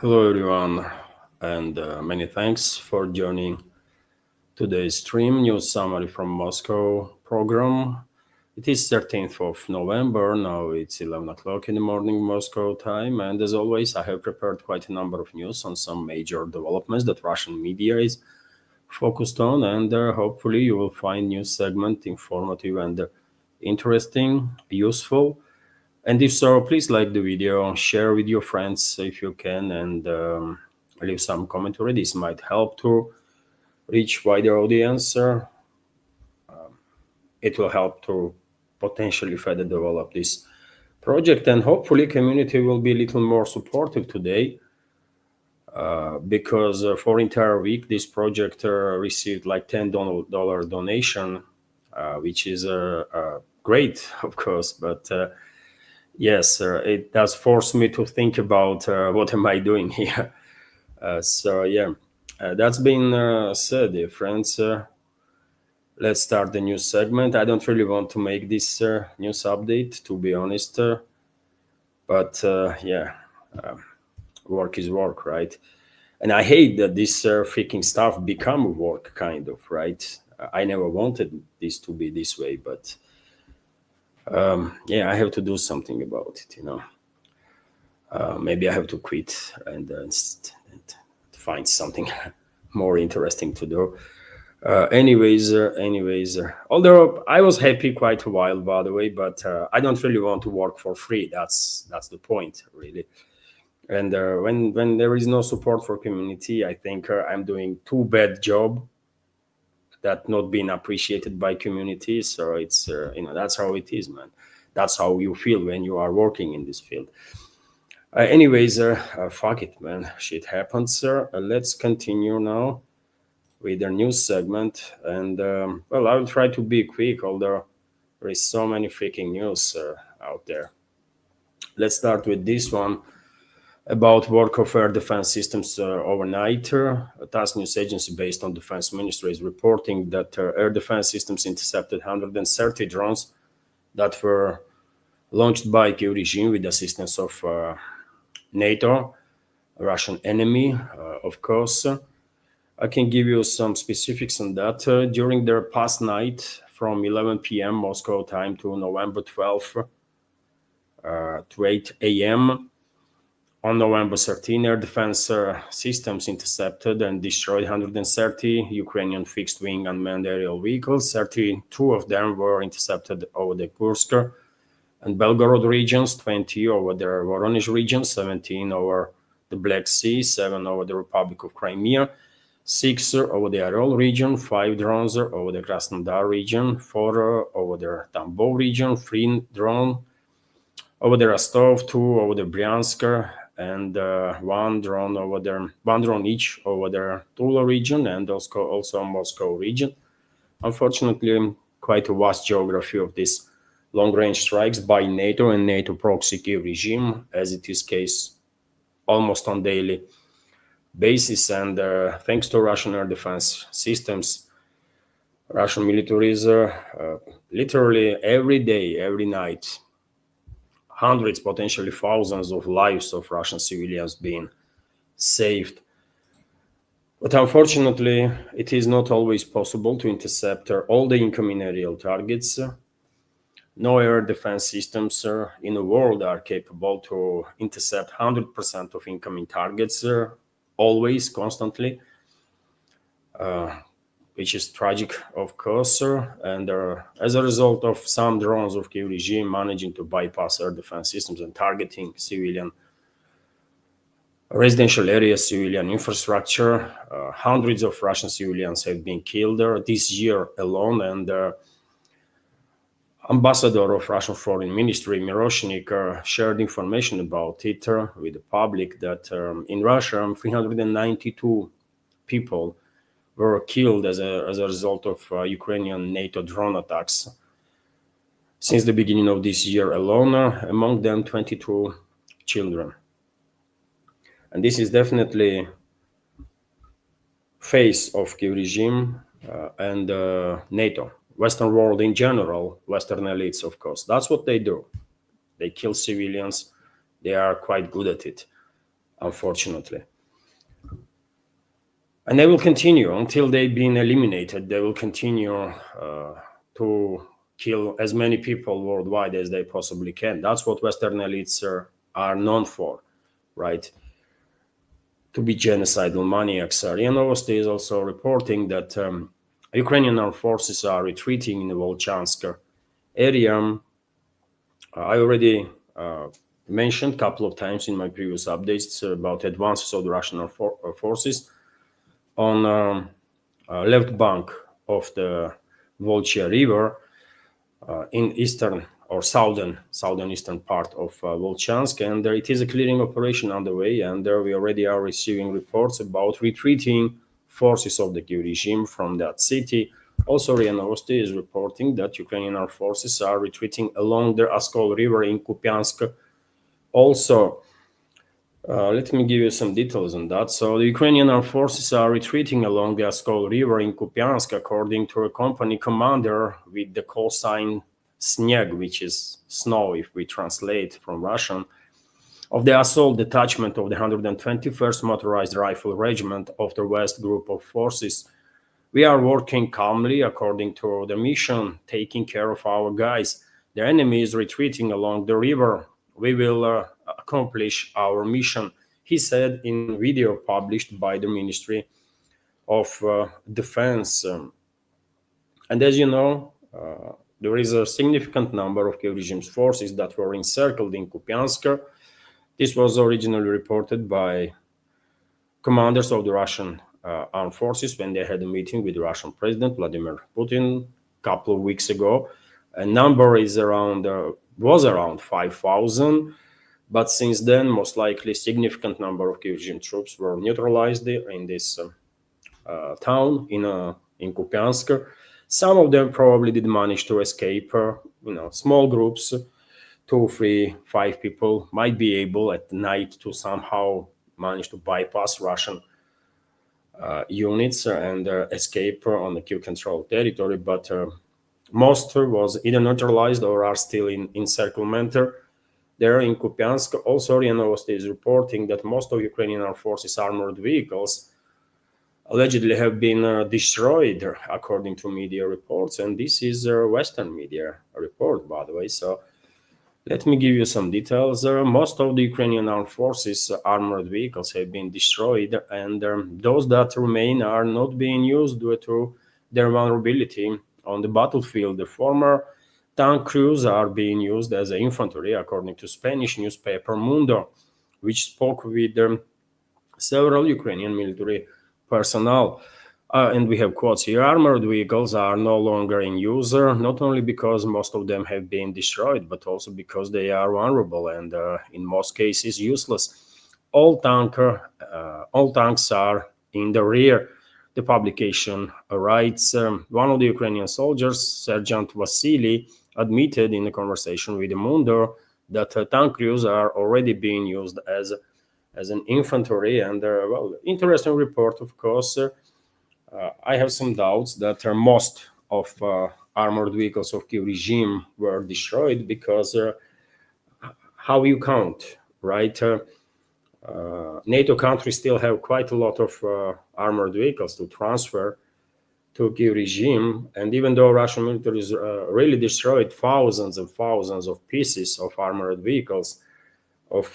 Hello, everyone, and many thanks for joining today's stream news summary from Moscow program. It is 13th of November. Now it's 11 o'clock in the morning Moscow time, and as always, I have prepared quite a number of news on some major developments that Russian media is focused on, and hopefully you will find news segment informative and interesting, useful. And if so, please like the video, share with your friends if you can, and leave some commentary. This might help to reach wider audience. It will help to potentially further develop this project, and hopefully community will be a little more supportive today. Because for entire week this project received like $10 donation, which is great, of course, but yes, it does force me to think about what am I doing here. So yeah, that's been said, dear friends. Let's start the news segment. I don't really want to make this news update, to be honest, but yeah, work is work, right? And I hate that this freaking stuff become work, kind of, right? I never wanted this to be this way, but yeah, I have to do something about it. Maybe I have to quit and find something more interesting to do. Although I was happy quite a while, by the way, but I don't really want to work for free. That's the point, really. And when there is no support for community, I think I'm doing too bad job that not being appreciated by community. So it's that's how it is, man. That's how you feel when you are working in this field. Fuck it, man. Shit happens, sir. Let's continue now with the news segment. And well, I'll try to be quick, although there is so many freaking news out there. Let's start with this one about work of air defense systems overnight. A task news agency based on defense ministry is reporting that air defense systems intercepted 130 drones that were launched by Kyiv regime with the assistance of NATO, a Russian enemy, of course. I can give you some specifics on that. During their past night from 11 p.m. Moscow time to November 12th to 8 a.m., on November 13, air defense systems intercepted and destroyed 130 Ukrainian fixed-wing unmanned aerial vehicles. 32 of them were intercepted over the Kursk and Belgorod regions, 20 over the Voronezh region, 17 over the Black Sea, 7 over the Republic of Crimea, 6 over the Aral region, 5 drones over the Krasnodar region, 4 over the Tambov region, 3 drones over the Rostov, 2 over the Bryansk, and one drone each over the Tula region and also Moscow region. Unfortunately, quite a vast geography of these long-range strikes by NATO and NATO proxy Kyiv regime, as it is case almost on daily basis. And thanks to Russian air defense systems, Russian militaries literally every day, every night, hundreds, potentially thousands of lives of Russian civilians being saved. But unfortunately, it is not always possible to intercept all the incoming aerial targets. No air defense systems in the world are capable to intercept 100% of incoming targets, always, constantly, which is tragic, of course. And as a result of some drones of Kyiv regime managing to bypass air defense systems and targeting civilian residential areas, civilian infrastructure, hundreds of Russian civilians have been killed this year alone. And Ambassador of Russian Foreign Ministry Miroshnik shared information about it with the public that in Russia 392 people were killed as a result of Ukrainian NATO drone attacks since the beginning of this year alone, among them 22 children. And this is definitely face of Kyiv regime and NATO, Western world in general, Western elites, of course. That's what they do. They kill civilians. They are quite good at it. unfortunately. And they will continue until they've been eliminated. They will continue to kill as many people worldwide as they possibly can. That's what Western elites are known for, right? To be genocidal maniacs. RIA Novosti is also reporting that Ukrainian armed forces are retreating in the Volchansk area. I already mentioned a couple of times in my previous updates about advances of the Russian forces on left bank of the Volcha River in eastern or southern eastern part of Volchansk, and it is a clearing operation underway, and we already are receiving reports about retreating forces of the Kiev regime from that city. Also, RIA Novosti is reporting that Ukrainian armed forces are retreating along the Oskol River in Kupiansk. Also, let me give you some details on that. So the Ukrainian armed forces are retreating along the Oskol River in Kupiansk, according to a company commander with the call sign Sneg, which is snow if we translate from Russian, of the assault detachment of the 121st Motorized Rifle Regiment of the West Group of Forces. We are working calmly according to the mission, taking care of our guys. The enemy is retreating along the river. We will accomplish our mission, he said in video published by the Ministry of Defense. And as you know, there is a significant number of Kiev regime's forces that were encircled in Kupiansk. This was originally reported by commanders of the Russian armed forces when they had a meeting with the Russian President Vladimir Putin a couple of weeks ago. A number is was around 5,000, but since then, most likely, significant number of Kiev regime troops were neutralized in this town in Kupiansk. Some of them probably did manage to escape. Small groups, 2, 3, 5 people might be able at night to somehow manage to bypass Russian units and escape on the Kiev-controlled territory, but most was either neutralized or are still in encirclement there in Kupiansk. Also, RIA Novosti is reporting that most of Ukrainian armed forces armored vehicles allegedly have been destroyed, according to media reports, and this is a Western media report, by the way. So let me give you some details. Most of the Ukrainian armed forces armored vehicles have been destroyed, and those that remain are not being used due to their vulnerability on the battlefield. The former tank crews are being used as infantry, according to Spanish newspaper Mundo, which spoke with several Ukrainian military personnel. And we have quotes here. Armored vehicles are no longer in use, not only because most of them have been destroyed, but also because they are vulnerable and in most cases useless. All tanks are in the rear. The publication writes, one of the Ukrainian soldiers, Sergeant Vasily, admitted in a conversation with the Mundo that tank crews are already being used as an infantry. And interesting report, of course. I have some doubts that most of armored vehicles of Kiev regime were destroyed because how you count, right? NATO countries still have quite a lot of armored vehicles to transfer to Kiev regime, and even though Russian military has really destroyed thousands and thousands of pieces of armored vehicles of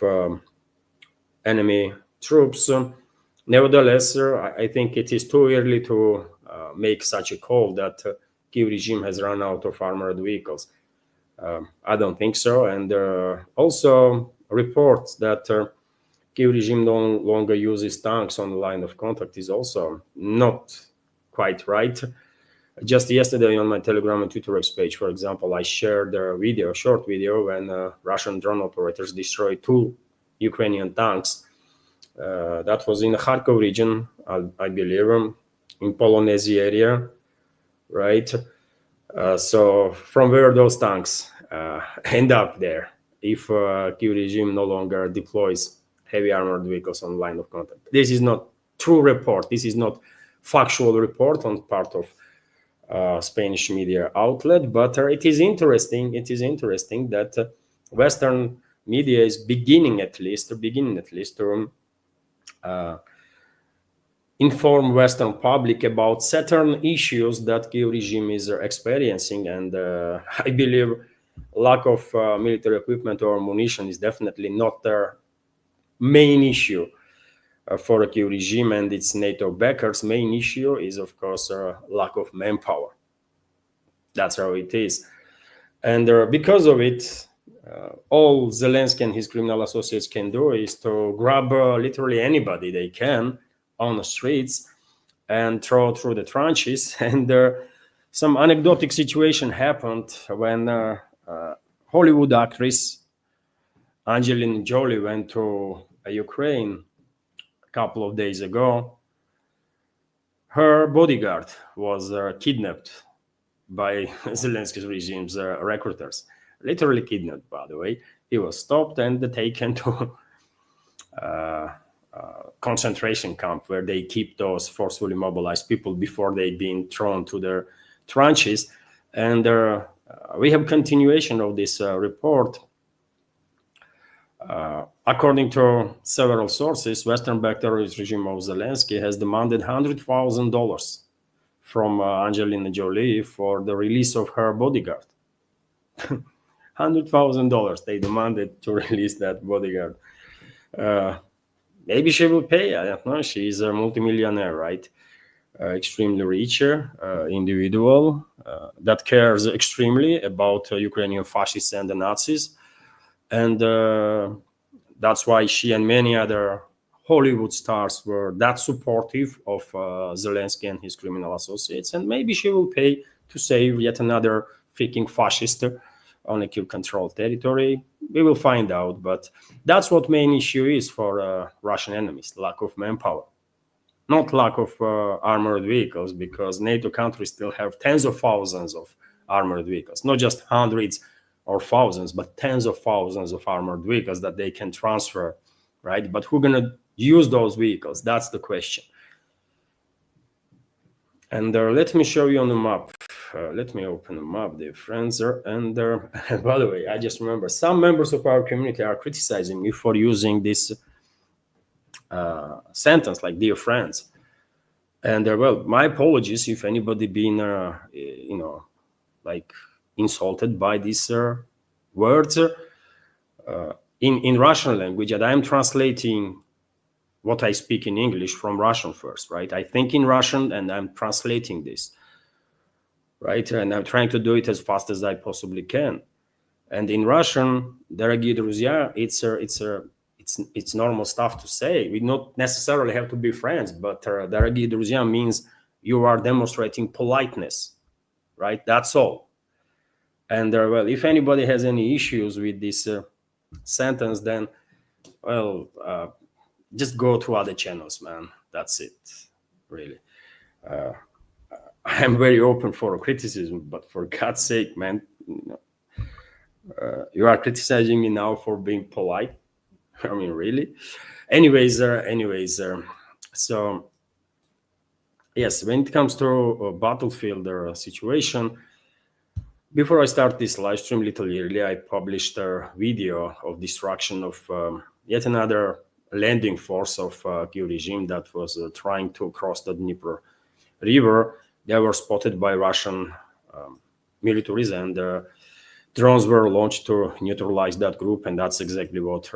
enemy troops, nevertheless, I think it is too early to make such a call that Kiev regime has run out of armored vehicles. I don't think so. And also reports that Kiev regime no longer uses tanks on the line of contact is also not quite right. Just yesterday on my Telegram and Twitter X page, for example, I shared a short video when Russian drone operators destroyed 2 Ukrainian tanks. That was in the Kharkov region, I believe, in Polonezia area, right? So from where those tanks end up there if Kiev regime no longer deploys heavy armored vehicles on line of contact? This is not true report. This is not factual report on part of Spanish media outlet, but it is interesting. It is interesting that Western media is beginning at least to inform Western public about certain issues that Kiev regime is experiencing, and I believe lack of military equipment or munition is definitely not their main issue for the Kiev regime and its NATO backers. Main issue is, of course, lack of manpower. That's how it is, and because of it, all Zelensky and his criminal associates can do is to grab literally anybody they can on the streets and throw through the trenches. And some anecdotic situation happened when Hollywood actress Angelina Jolie went to Ukraine a couple of days ago. Her bodyguard was kidnapped by Zelensky's regime's recruiters. Literally kidnapped, by the way. He was stopped and taken to concentration camp where they keep those forcefully mobilized people before they've been thrown to their trenches. And we have continuation of this report. According to several sources, Western-backed terrorist regime of Zelensky has demanded $100,000 from Angelina Jolie for the release of her bodyguard. $100,000 they demanded to release that bodyguard. Maybe she will pay. I don't know. She's a multimillionaire, right? Extremely rich individual that cares extremely about Ukrainian fascists and the Nazis. And that's why she and many other Hollywood stars were that supportive of Zelensky and his criminal associates. And maybe she will pay to save yet another freaking fascist on a Kiev-controlled territory. We will find out. But that's what main issue is for Russian enemies: lack of manpower, not lack of armored vehicles, because NATO countries still have tens of thousands of armored vehicles, not just hundreds or thousands, but tens of thousands of armored vehicles that they can transfer, right? But who's going to use those vehicles? That's the question. And let me show you on the map. Let me open the map, dear friends. And by the way, I just remember some members of our community are criticizing me for using this sentence, like "dear friends." And well, my apologies if anybody been, like insulted by these words in Russian language, and I'm translating what I speak in English from Russian first, right? I think in Russian and I'm translating this, right? And I'm trying to do it as fast as I possibly can. And in Russian, дорогие друзья, it's normal stuff to say. We don't necessarily have to be friends, but дорогие друзья means you are demonstrating politeness, right? That's all. And well, if anybody has any issues with this sentence, then, well, just go to other channels, man. That's it, really. I'm very open for criticism, but for God's sake, man, you are criticizing me now for being polite. I mean, really? Anyways, so yes, when it comes to a battlefield situation, before I start this live stream, little earlier, I published a video of destruction of yet another landing force of Kiev regime that was trying to cross the Dnieper River. They were spotted by Russian militaries, and drones were launched to neutralize that group, and that's exactly what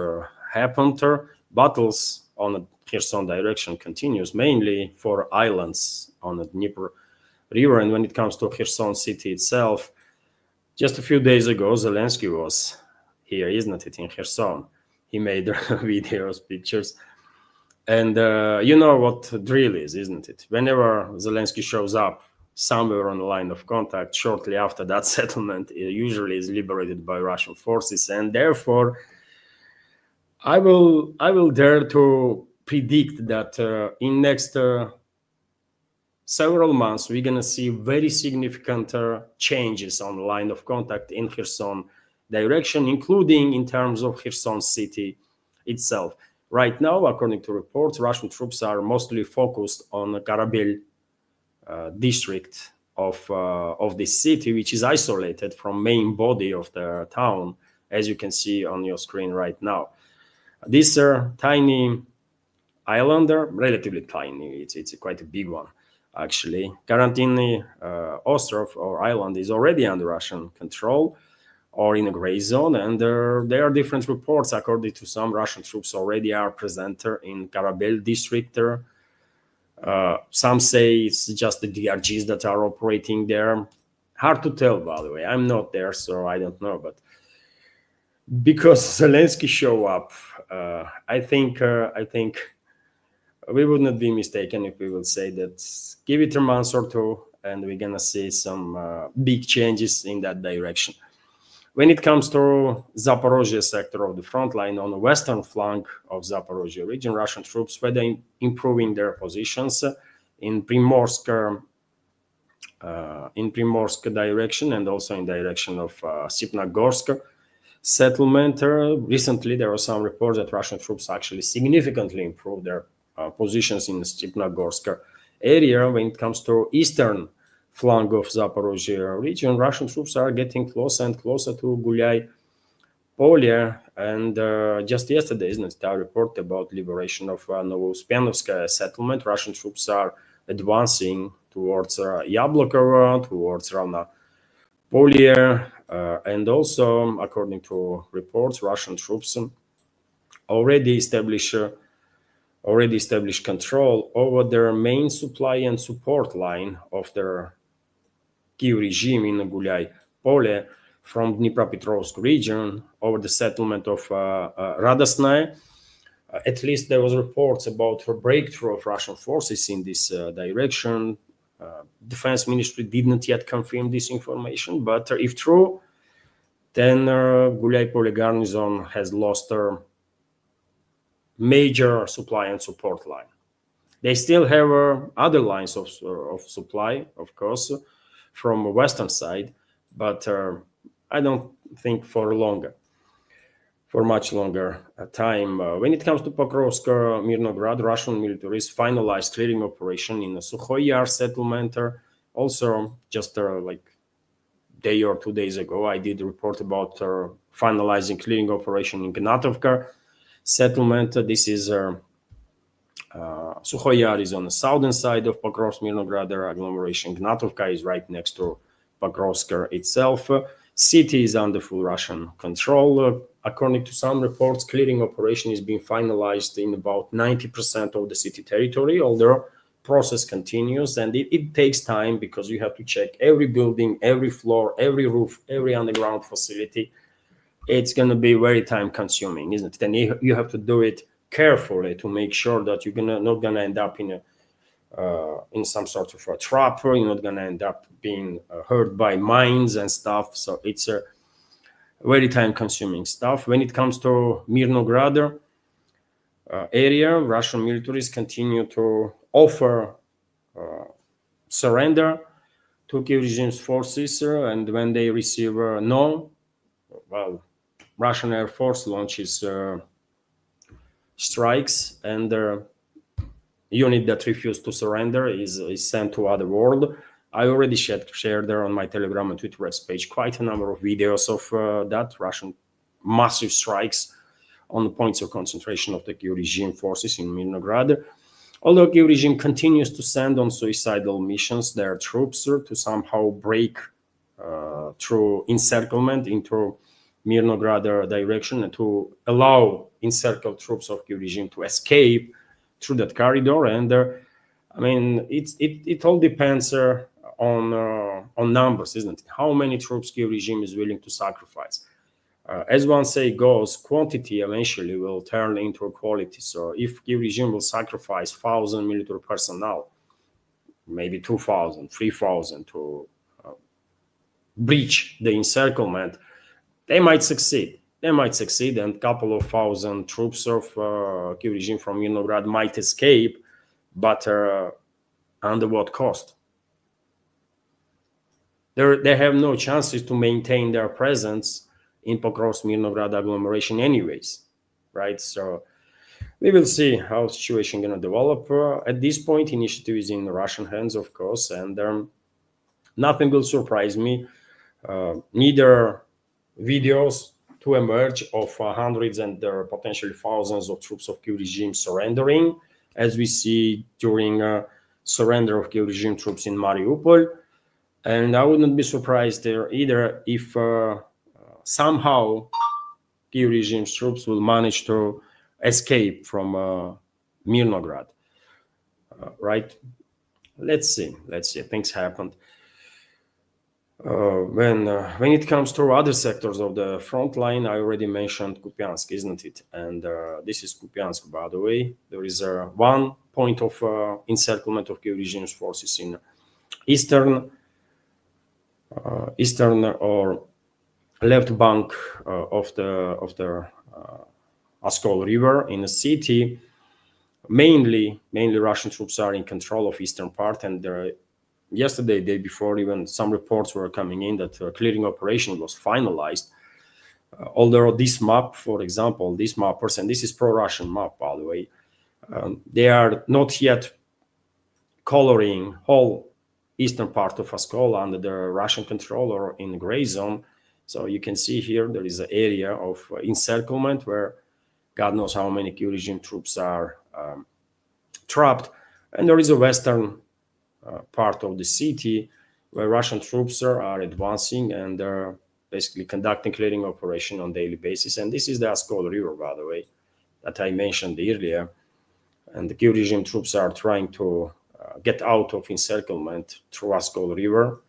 happened. Battles on the Kherson direction continues, mainly for islands on the Dnieper River. And when it comes to Kherson city itself, just a few days ago, Zelensky was here, isn't it, in Kherson? He made videos, pictures. And you know what drill is, isn't it? Whenever Zelensky shows up somewhere on the line of contact, shortly after that settlement, it usually is liberated by Russian forces. And therefore, I will dare to predict that in next several months, we're going to see very significant changes on the line of contact in Kherson direction, including in terms of Kherson city itself. Right now, according to reports, Russian troops are mostly focused on the Karabel district of this city, which is isolated from main body of the town, as you can see on your screen right now. This tiny island, relatively tiny. It's quite a big one, actually. Karantin Ostrov or island is already under Russian control or in a gray zone, and there are different reports. According to some, Russian troops already are present in Karabel district. Some say it's just the DRGs that are operating there. Hard to tell, by the way. I'm not there, so I don't know. But because Zelensky show up, I think we would not be mistaken if we would say that give it a month or two, and we're gonna see some big changes in that direction. When it comes to Zaporozhye sector of the front line on the western flank of Zaporozhye region, Russian troops were improving their positions in Primorsk direction and also in direction of Sipnagorsk settlement. Recently, there were some reports that Russian troops actually significantly improved their positions in the Stepnogorsk area. When it comes to eastern flank of Zaporozhye region, Russian troops are getting closer and closer to Gulyai Polye. And just yesterday, isn't it, a report about liberation of Novouspyanovskaya settlement. Russian troops are advancing towards Yablokova, towards Ravna Polye, and also, according to reports, Russian troops already established control over their main supply and support line of their Kiev regime in Gulyai Polye from Dnipropetrovsk region over the settlement of Radosnaya. At least there was reports about a breakthrough of Russian forces in this direction. Defense Ministry did not yet confirm this information, but if true, then Gulyai Polye garrison has lost their major supply and support line. They still have other lines of supply, of course, from the western side, but I don't think for much longer time. When it comes to Pokrovsk, Mirnograd, Russian militaries finalized clearing operation in the Sukhoy Yar settlement. Also, just like day or 2 days ago, I did report about finalizing clearing operation in Gnatovka settlement. This is Sukhoy Yar is on the southern side of Pokrovsk Mirnograd agglomeration. Gnatovka is right next to Pokrovsk itself. City is under full Russian control. According to some reports, clearing operation is being finalized in about 90% of the city territory, although process continues, and it takes time because you have to check every building, every floor, every roof, every underground facility. It's going to be very time consuming, isn't it? And you have to do it carefully to make sure that you're not going to end up in some sort of a trap. You're not going to end up being hurt by mines and stuff. So it's a very time-consuming stuff. When it comes to Mirnograd area, Russian militaries continue to offer surrender to Kiev regime's forces, and when they receive no, well, Russian Air Force launches strikes, and unit that refused to surrender is sent to other world. I already shared there on my Telegram and Twitter page quite a number of videos of that Russian massive strikes on the points of concentration of the Kiev regime forces in Mirnograd. Although Kiev regime continues to send on suicidal missions their troops to somehow break through encirclement into Mirnograd direction and to allow encircled troops of Kiev regime to escape through that corridor. And I mean, it all depends on numbers, isn't it? How many troops Kiev regime is willing to sacrifice? As one say goes, quantity eventually will turn into quality. So if Kiev regime will sacrifice 1,000 military personnel, maybe 2,000, 3,000 to breach the encirclement, they might succeed. And a couple of thousand troops of Kiev regime from Mirnograd might escape, but under what cost? They have no chances to maintain their presence in Pokrovsk Mirnograd agglomeration anyways, right? So we will see how the situation going to develop. At this point, initiative is in Russian hands, of course, and nothing will surprise me. Neither videos to emerge of hundreds and potentially thousands of troops of Kiev regime surrendering, as we see during surrender of Kiev regime troops in Mariupol. And I wouldn't be surprised there either if somehow Kiev regime troops will manage to escape from Mirnograd, right? Let's see. Things happened. When it comes to other sectors of the front line, I already mentioned Kupiansk, isn't it? And this is Kupiansk, by the way. There is one point of encirclement of Kiev regime's forces in eastern or left bank of the Oskol River in the city. Mainly Russian troops are in control of eastern part, and yesterday, day before, even some reports were coming in that clearing operation was finalized. Although this map, for example, these mappers, and this is pro-Russian map, by the way, they are not yet coloring whole eastern part of Oskol under the Russian control or in gray zone. So you can see here there is an area of encirclement where God knows how many Kiev regime troops are trapped, and there is a western part of the city where Russian troops are advancing and they're basically conducting clearing operation on daily basis. And this is the Oskol River, by the way, that I mentioned earlier. And the Kiev regime troops are trying to get out of encirclement through Oskol River.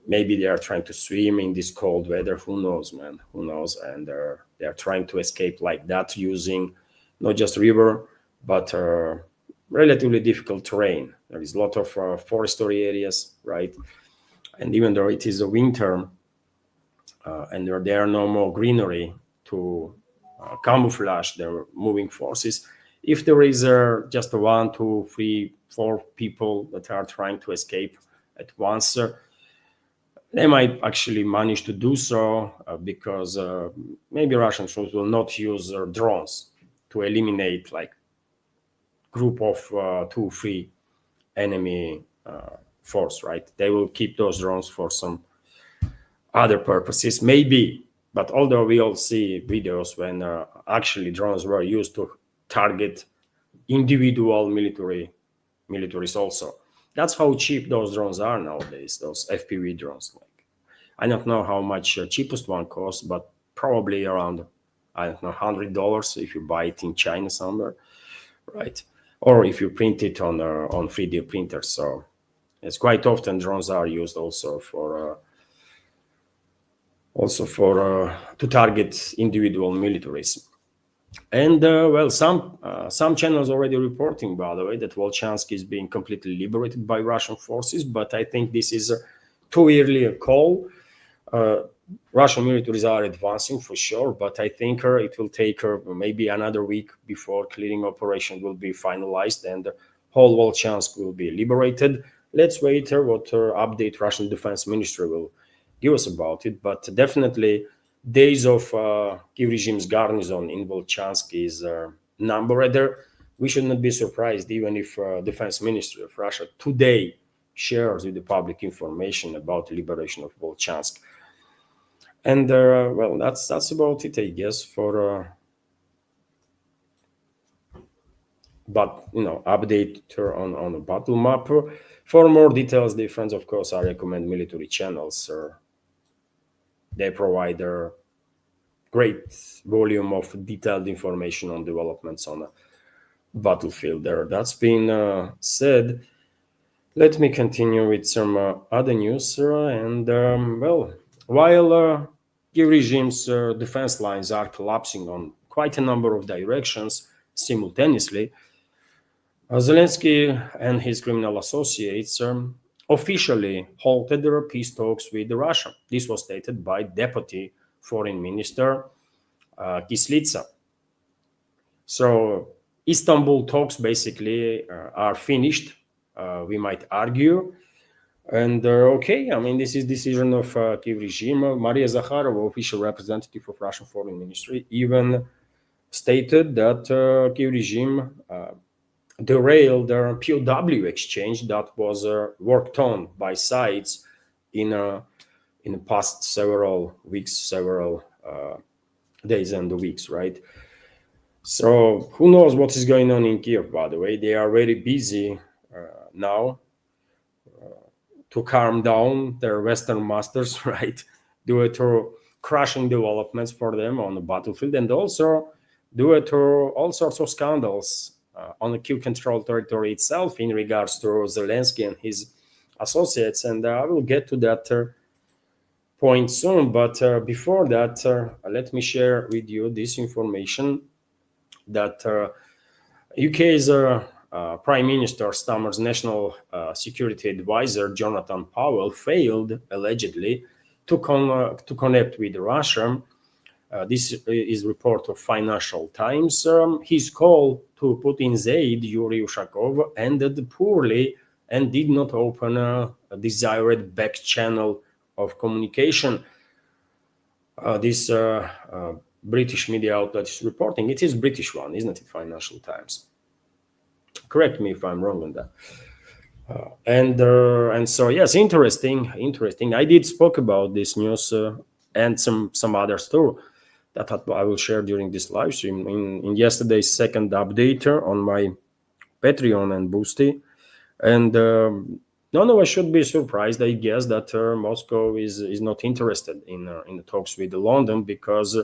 Maybe they are trying to swim in this cold weather. Who knows, man? Who knows? And they're trying to escape like that using not just river, but relatively difficult terrain. There is a lot of forestry areas, right? And even though it is a winter and there are no more greenery to camouflage their moving forces, if there is just 1, 2, 3, 4 people that are trying to escape at once, they might actually manage to do so because maybe Russian troops will not use drones to eliminate like group of 2, 3 enemy force, right? They will keep those drones for some other purposes, maybe. But although we all see videos when actually drones were used to target individual militaries also. That's how cheap those drones are nowadays, those FPV drones. Like, I don't know how much cheapest one costs, but probably around, I don't know, $100 if you buy it in China somewhere, right? Or if you print it on 3D printers. So it's quite often drones are used also for to target individual militaries. And well, some channels already reporting, by the way, that Volchansk is being completely liberated by Russian forces. But I think this is too early a call. Russian militaries are advancing for sure, but I think it will take maybe another week before clearing operation will be finalized and the whole Volchansk will be liberated. Let's wait what update Russian Defense Ministry will give us about it. But definitely, days of Kiev regime's garrison in Volchansk is numbered. We should not be surprised even if Defense Ministry of Russia today shares with the public information about the liberation of Volchansk. And well, that's about it, I guess, for but update on the battle map. For more details, the friends, of course, I recommend military channels. They provide a great volume of detailed information on developments on the battlefield there. That's been said. Let me continue with some other news. And well, while Kiev regime's defense lines are collapsing on quite a number of directions simultaneously, Zelensky and his criminal associates officially halted their peace talks with Russia. This was stated by Deputy Foreign Minister Kislitsa. So Istanbul talks basically are finished, we might argue. And okay, I mean, this is decision of Kiev regime. Maria Zakharova, official representative of Russian Foreign Ministry, even stated that Kiev regime derailed their POW exchange that was worked on by sides in the past several weeks, several days and weeks, right? So who knows what is going on in Kiev? By the way, they are very busy now to calm down their Western masters, right? Due to crushing developments for them on the battlefield, and also due to all sorts of scandals on the Kiev-controlled territory itself in regards to Zelensky and his associates. And I will get to that point soon. But before that, let me share with you this information that UK's Prime Minister Stammer's National Security Advisor Jonathan Powell failed allegedly to connect with Russia. This is report of Financial Times. His call to Putin's aide Yuri Ushakov ended poorly and did not open a desired back channel of communication. This British media outlet is reporting. It is British one, isn't it? Financial Times. Correct me if I'm wrong on that. And so yes, interesting. I did spoke about this news and some others too that I will share during this live stream in yesterday's second update on my Patreon and Boosty. And none of us should be surprised, I guess, that Moscow is not interested in the talks with London, because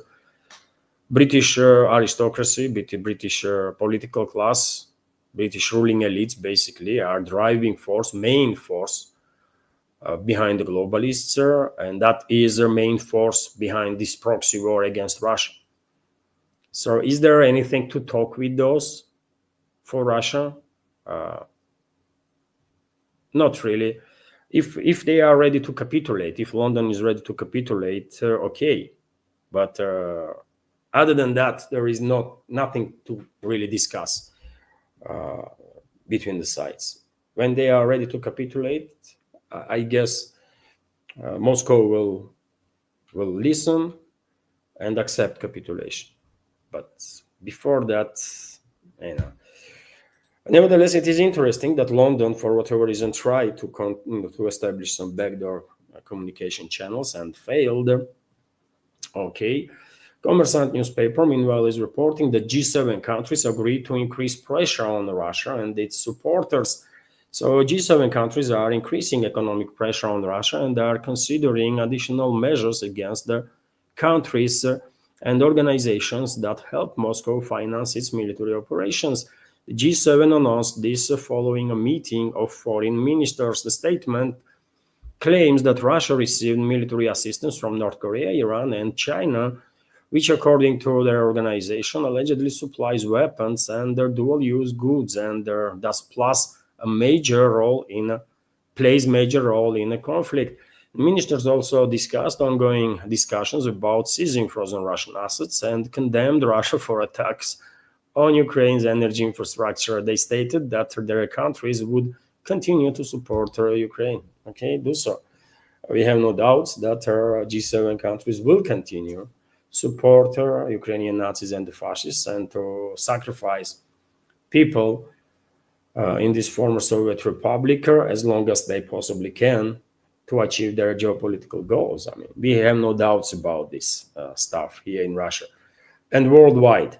British aristocracy, British political class, British ruling elites basically are driving force, main force behind the globalists, and that is their main force behind this proxy war against Russia. So, is there anything to talk with those for Russia? Not really. If they are ready to capitulate, if London is ready to capitulate, okay. But other than that, there is nothing to really discuss between the sides. When they are ready to capitulate, I guess Moscow will listen and accept capitulation. But before that, you know. Nevertheless, it is interesting that London, for whatever reason, tried to establish some backdoor communication channels and failed. Okay. Kommersant newspaper, meanwhile, is reporting that G7 countries agreed to increase pressure on Russia and its supporters. So G7 countries are increasing economic pressure on Russia and are considering additional measures against the countries and organizations that help Moscow finance its military operations. The G7 announced this following a meeting of foreign ministers. The statement claims that Russia received military assistance from North Korea, Iran, and China, which, according to their organization, allegedly supplies weapons and their dual-use goods, and thus plays major role in a conflict. Ministers also discussed ongoing discussions about seizing frozen Russian assets and condemned Russia for attacks on Ukraine's energy infrastructure. They stated that their countries would continue to support Ukraine. Okay, do so. We have no doubts that G7 countries will continue support Ukrainian Nazis and the fascists and to sacrifice people in this former Soviet republic as long as they possibly can to achieve their geopolitical goals. I mean, we have no doubts about this stuff here in Russia and worldwide.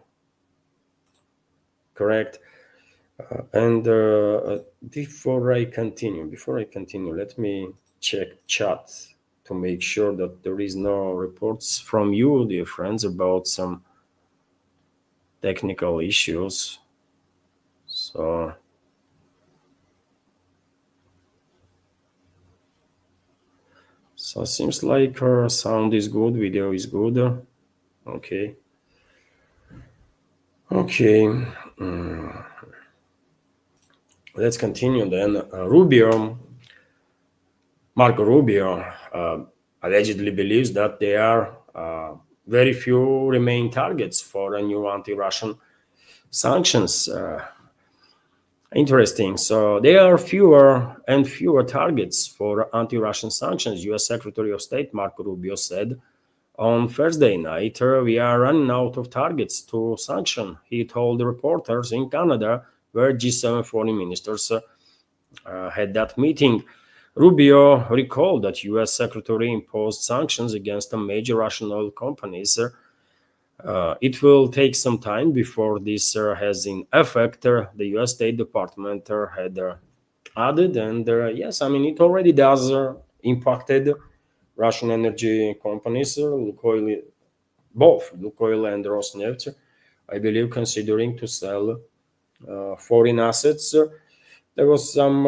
Correct. And before I continue, let me check chat to make sure that there is no reports from you, dear friends, about some technical issues. So seems like our sound is good, video is good. Okay. Let's continue then. Marco Rubio allegedly believes that there are very few remain targets for a new anti-Russian sanctions. Interesting. So there are fewer and fewer targets for anti-Russian sanctions. U.S. Secretary of State Marco Rubio said on Thursday night, we are running out of targets to sanction, he told reporters in Canada, where G7 foreign ministers had that meeting. Rubio recalled that U.S. Secretary imposed sanctions against the major Russian oil companies It will take some time before this has in effect. The U.S. State Department had added, and yes, I mean it already does impacted Russian energy companies, Lukoil, both Lukoil and Rosneft. I believe considering to sell foreign assets. There was some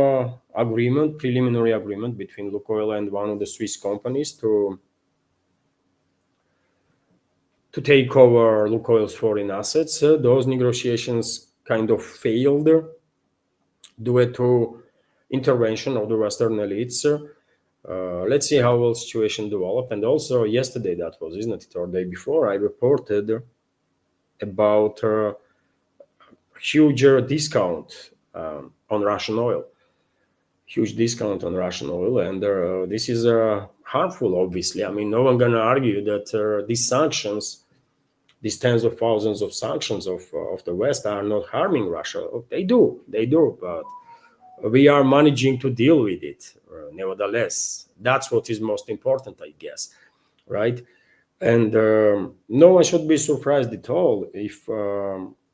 agreement, preliminary agreement between Lukoil and one of the Swiss companies to take over Lukoil's foreign assets. Those negotiations kind of failed due to intervention of the Western elites. Let's see how will situation develop. And also yesterday, that was, isn't it, or day before, I reported about huge discount on Russian oil. Huge discount on Russian oil, and this is harmful. Obviously, I mean, no one gonna argue that these sanctions, these tens of thousands of sanctions of the West, are not harming Russia. They do, but we are managing to deal with it. Nevertheless, that's what is most important, I guess, right? And no one should be surprised at all if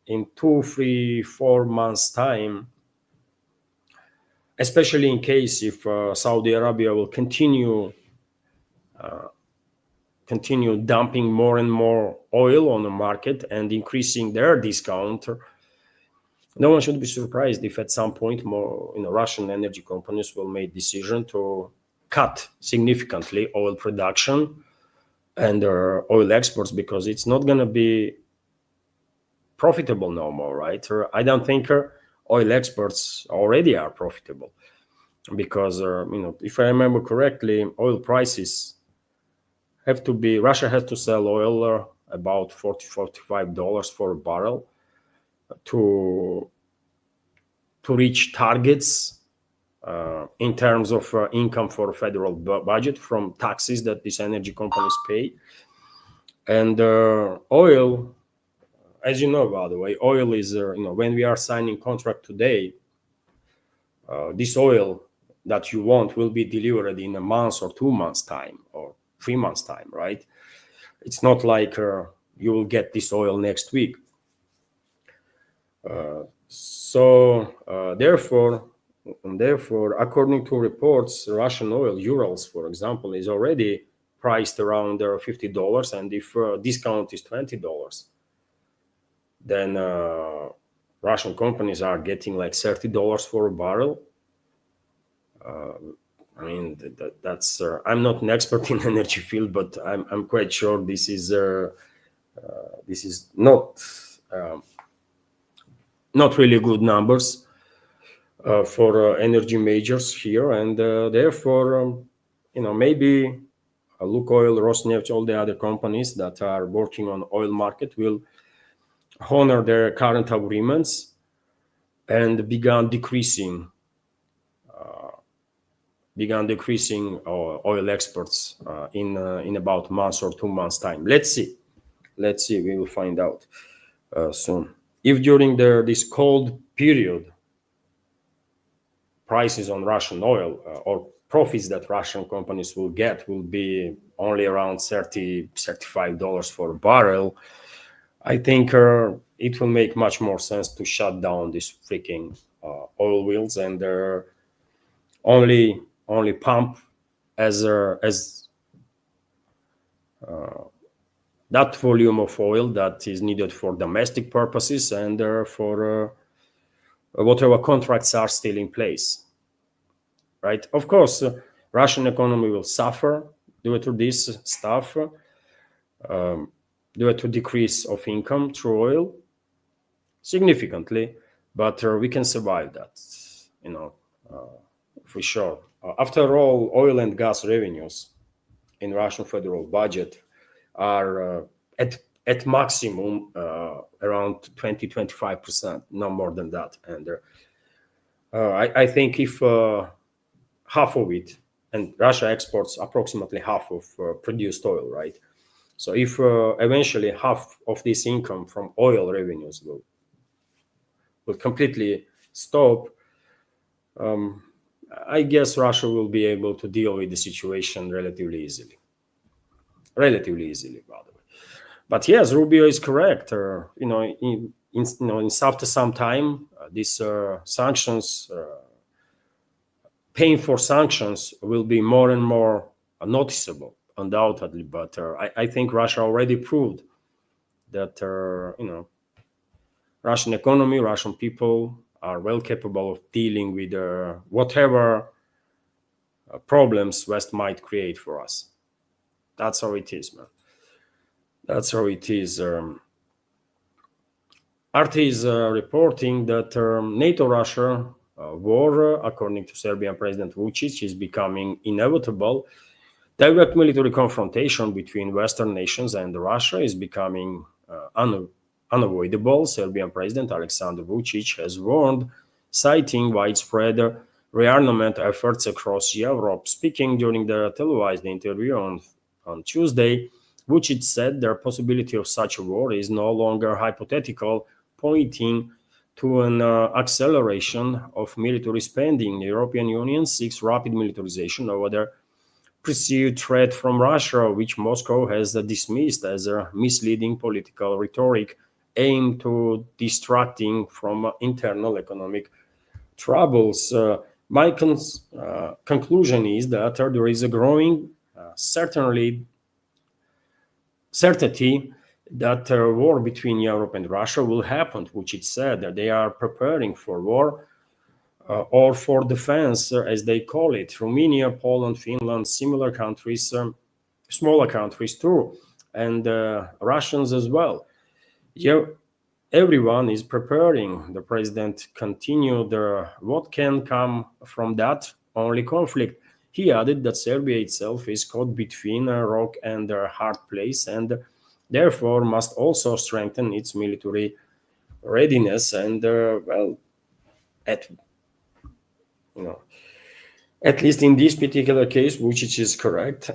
in 2, 3, 4 months' time, especially in case if Saudi Arabia will continue dumping more and more oil on the market and increasing their discount. No one should be surprised if at some point more Russian energy companies will make decision to cut significantly oil production and oil exports, because it's not going to be profitable no more, right? I don't think oil exports already are profitable, because if I remember correctly, oil prices have to be, Russia has to sell oil about $40-45 for a barrel to reach targets in terms of income for federal budget from taxes that these energy companies pay. And oil, as you know, by the way, oil is when we are signing contract today, this oil that you want will be delivered in a month or 2 months time or 3 months time, right? It's not like you will get this oil next week. Therefore, according to reports, Russian oil, Urals, for example, is already priced around $50, and if discount is $20, then Russian companies are getting like $30 for a barrel. I mean, that's. I'm not an expert in energy field, but I'm quite sure this is not really good numbers for energy majors here, and therefore, maybe Lukoil, Rosneft, all the other companies that are working on oil market will honor their current agreements and began decreasing oil exports in about a month or 2 months time. Let's see. We will find out soon. If during this cold period, prices on Russian oil or profits that Russian companies will get will be only around $35 for a barrel, I think it will make much more sense to shut down these freaking oil wells and only pump as that volume of oil that is needed for domestic purposes and for whatever contracts are still in place, right? Of course, Russian economy will suffer due to this stuff, due to decrease of income through oil significantly, but we can survive that, for sure. After all, oil and gas revenues in Russian federal budget are at maximum around 20-25%, no more than that. And I think if half of it, and Russia exports approximately half of produced oil, right? So if eventually half of this income from oil revenues will completely stop, I guess Russia will be able to deal with the situation relatively easily, by the way. But yes, Rubio is correct. After some time, these sanctions, paying for sanctions, will be more and more noticeable, undoubtedly. But I think Russia already proved that Russian economy, Russian people are well capable of dealing with whatever problems West might create for us. That's how it is, man. That's how it is. RT is reporting that NATO-Russia war, according to Serbian President Vucic, is becoming inevitable. Direct military confrontation between Western nations and Russia is becoming unavoidable. Serbian President Aleksandar Vucic has warned, citing widespread rearmament efforts across Europe. Speaking during the televised interview on Tuesday, Vucic said the possibility of such a war is no longer hypothetical, pointing to an acceleration of military spending. The European Union seeks rapid militarization over the perceived threat from Russia, which Moscow has dismissed as a misleading political rhetoric aimed to distracting from internal economic troubles. My conclusion is that there is a growing certainty that a war between Europe and Russia will happen, which it said that they are preparing for war or for defense, as they call it. Romania, Poland, Finland, similar countries, smaller countries too, and Russians as well. Yeah, everyone is preparing. The president continued what can come from that only conflict. He added that Serbia itself is caught between a rock and a hard place and therefore must also strengthen its military readiness. And at you know, at least in this particular case, Vucic is correct.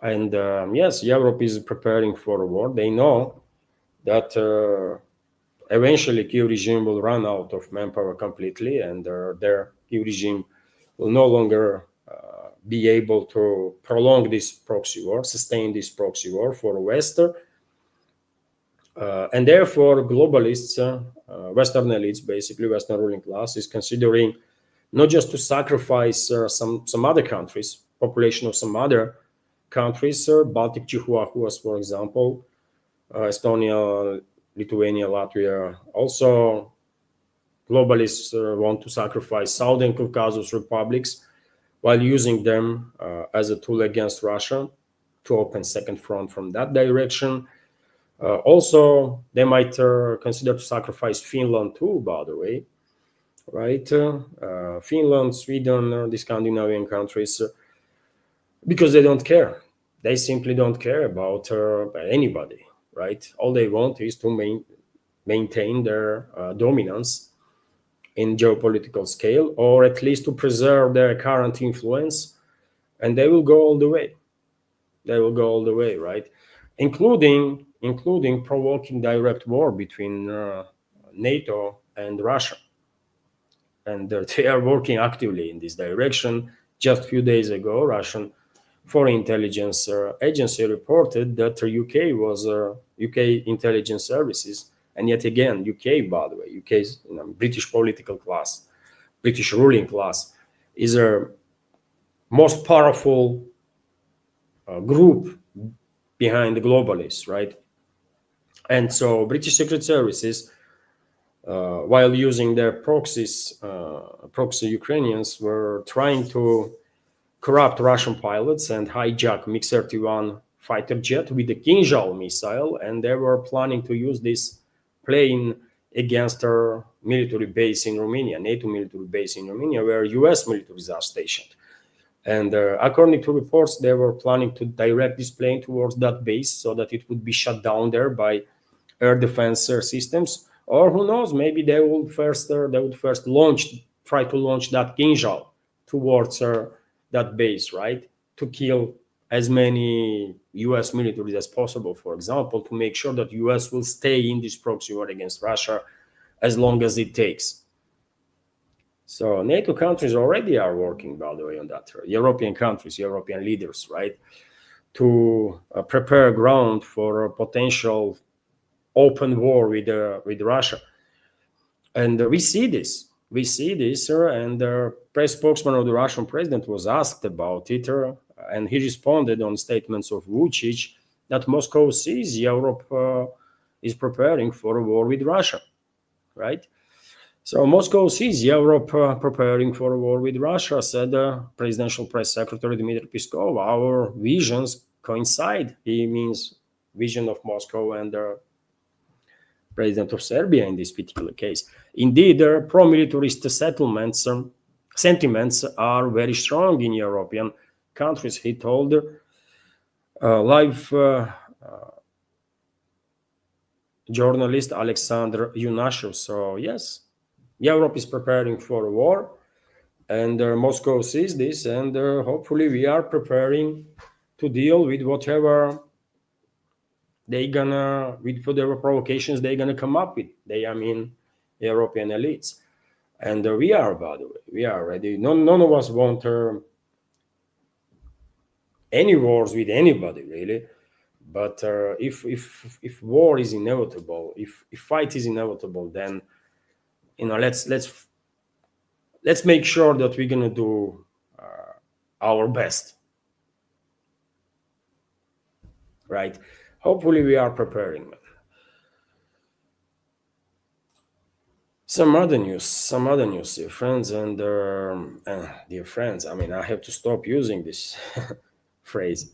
And yes, Europe is preparing for a war. They know that eventually Kiev regime will run out of manpower completely, and their Kiev regime will no longer be able to prolong this proxy war, sustain this proxy war for the West. And therefore, globalists, Western elites, basically Western ruling class, is considering not just to sacrifice some other countries, population of some other countries, Baltic Chihuahuas, for example, Estonia, Lithuania, Latvia. Also, globalists want to sacrifice Southern Caucasus republics while using them as a tool against Russia to open second front from that direction. Also, they might consider to sacrifice Finland too, by the way, right? Finland, Sweden, the Scandinavian countries, because they don't care. They simply don't care about anybody, right? All they want is to maintain their dominance in geopolitical scale, or at least to preserve their current influence, and they will go all the way. They will go all the way, right? Including provoking direct war between NATO and Russia. And they are working actively in this direction. Just a few days ago, Russian Foreign Intelligence Agency reported that the UK intelligence services, and yet again, UK, by the way, UK's British political class, British ruling class, is a most powerful group behind the globalists, right? And so British Secret Services, while using their proxies, proxy Ukrainians were trying to corrupt Russian pilots and hijack MiG-31 fighter jet with the Kinzhal missile, and they were planning to use this plane against our military base in Romania, NATO military base in Romania, where US militaries are stationed. And according to reports, they were planning to direct this plane towards that base so that it would be shut down there by air defense systems. Or who knows, maybe they would first try to launch that Kinzhal towards that base, right? To kill as many US militaries as possible, for example, to make sure that US will stay in this proxy war against Russia as long as it takes. So NATO countries already are working, by the way, on that. European countries, European leaders, right? to prepare ground for a potential open war with Russia. And we see this. We see this, and the press spokesman of the Russian president was asked about it, and he responded on statements of Vucic that Moscow sees Europe is preparing for a war with Russia, right? So Moscow sees Europe preparing for a war with Russia, said presidential press secretary Dmitry Peskov. Our visions coincide. He means vision of Moscow and the president of Serbia in this particular case. Indeed, pro-militarist sentiments are very strong in European countries, he told live journalist Alexander Yunashev. So yes, Europe is preparing for a war, and Moscow sees this, and hopefully we are preparing to deal with whatever they gonna, with whatever provocations they gonna come up with. They, I mean, European elites, and we are, by the way, we are ready. None of us want any wars with anybody, really. But if war is inevitable, if fight is inevitable, then let's make sure that we're gonna do our best, right? Hopefully, we are preparing. Some other news, dear friends, and dear friends. I mean, I have to stop using this phrase.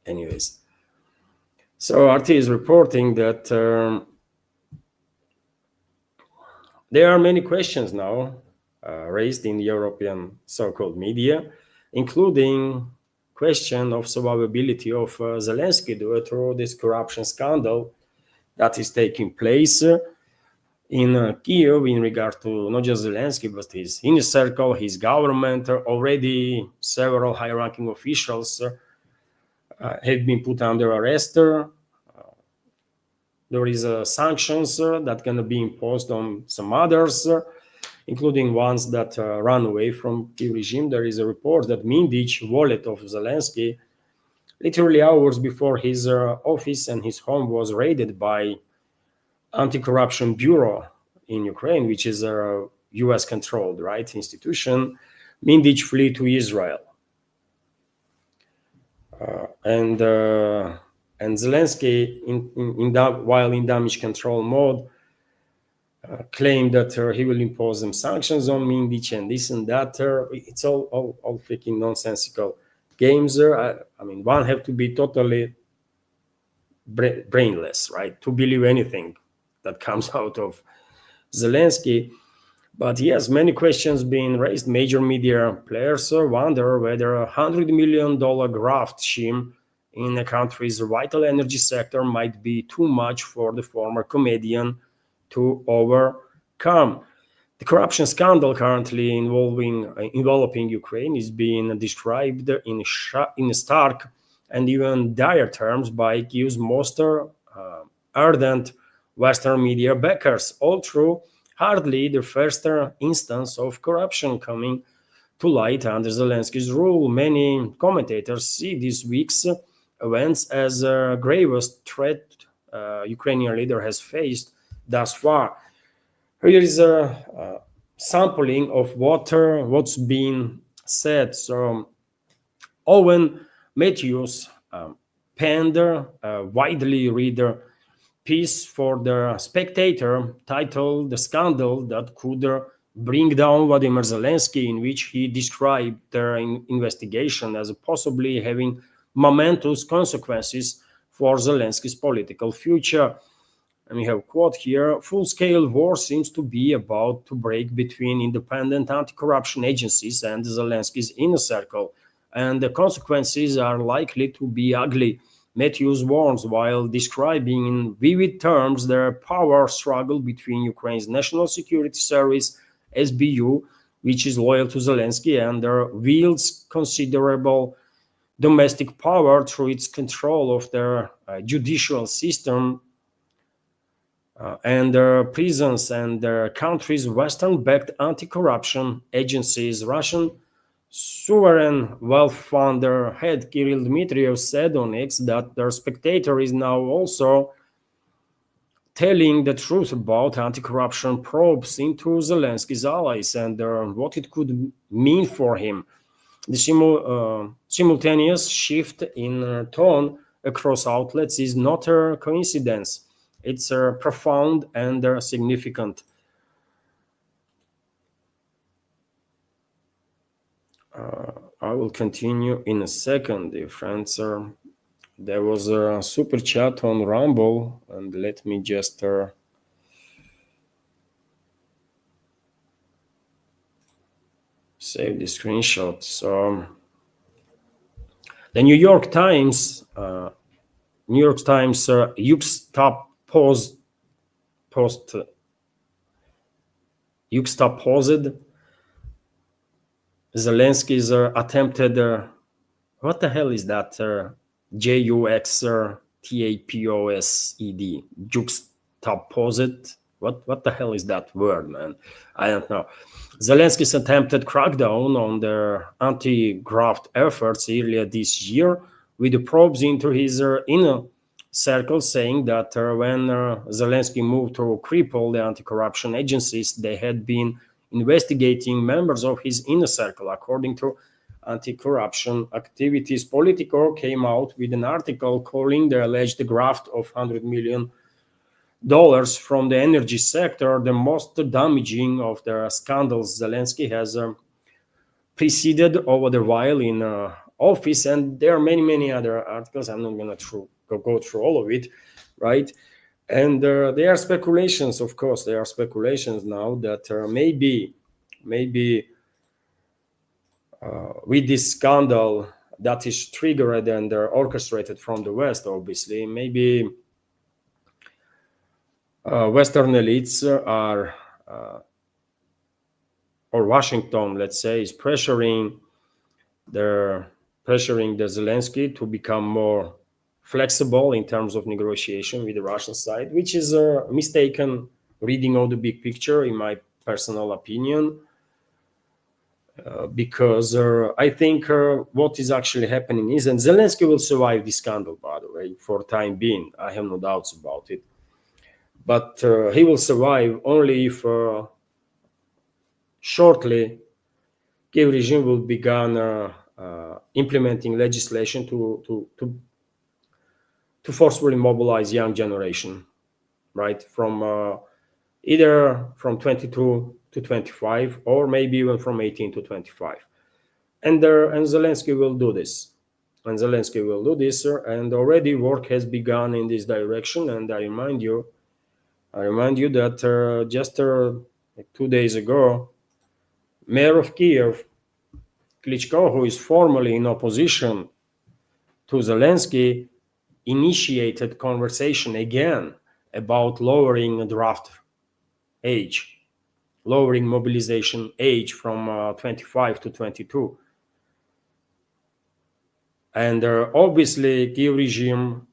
Anyways, so RT is reporting that there are many questions now raised in European so-called media, including question of survivability of Zelensky due to this corruption scandal that is taking place in Kiev in regard to not just Zelensky, but his inner circle, his government. Already several high-ranking officials have been put under arrest. There is sanctions that going to be imposed on some others, including ones that run away from the regime. There is a report that Mindic, wallet of Zelensky, literally hours before his office and his home was raided by Anti-Corruption Bureau in Ukraine, which is a US-controlled right institution. Mindic flee to Israel, and Zelensky, while in damage control mode, claimed that he will impose some sanctions on Mindic and this and that. It's all freaking nonsensical games. I mean, one have to be totally brainless, right, to believe anything that comes out of Zelensky. But yes, many questions being raised. Major media players wonder whether $100 million graft scheme in the country's vital energy sector might be too much for the former comedian to overcome. The corruption scandal currently enveloping Ukraine is being described in stark and even dire terms by Kiev's most ardent Western media backers, all through hardly the first instance of corruption coming to light under Zelensky's rule. Many commentators see this week's events as the gravest threat Ukrainian leader has faced thus far. Here is a sampling of what's been said. So Owen Matthews penned a widely read piece for the Spectator titled "The Scandal That Could Bring Down Vladimir Zelensky," in which he described the investigation as possibly having momentous consequences for Zelensky's political future. And we have a quote here: "Full-scale war seems to be about to break between independent anti-corruption agencies and Zelensky's inner circle, and the consequences are likely to be ugly," Matthews warns, while describing in vivid terms the power struggle between Ukraine's National Security Service, SBU, which is loyal to Zelensky and wields considerable domestic power through its control of their judicial system and their prisons and their country's Western-backed anti-corruption agencies. Russian sovereign wealth funder head Kirill Dmitriev said on X that the Spectator is now also telling the truth about anti-corruption probes into Zelensky's allies and what it could mean for him. The simultaneous shift in tone across outlets is not a coincidence. It's profound and significant. I will continue in a second, dear friends. There was a super chat on Rumble, and let me just save the screenshot. So, the New York Times, juxtaposed Zelensky's attempted. What the hell is that? Juxtaposed. Juxtaposed. What the hell is that word, man? I don't know. Zelensky's attempted crackdown on the anti-graft efforts earlier this year with the probes into his inner circle, saying that when Zelensky moved to cripple the anti-corruption agencies, they had been investigating members of his inner circle. According to Anti-Corruption Activities Politico came out with an article calling the alleged graft of $100 million from the energy sector the most damaging of the scandals Zelensky has preceded over the while in office. And there are many other articles. I'm not going to go through all of it, right? And there are speculations, of course. There are speculations now that maybe with this scandal that is triggered and orchestrated from the West, obviously, maybe Western elites are, or Washington, let's say, is pressuring the Zelensky to become more flexible in terms of negotiation with the Russian side, which is a mistaken reading of the big picture, in my personal opinion. Because I think what is actually happening is, and Zelensky will survive this scandal, by the way, for time being. I have no doubts about it. But he will survive only if shortly Kiev regime will begin implementing legislation to forcefully mobilize young generation, right? From either from 22 to 25, or maybe even from 18 to 25. And Zelensky will do this. And already work has begun in this direction. And I remind you that just 2 days ago, Mayor of Kiev, Klitschko, who is formally in opposition to Zelensky, initiated conversation again about lowering draft age, lowering mobilization age from 25 to 22. And obviously, Kiev regime,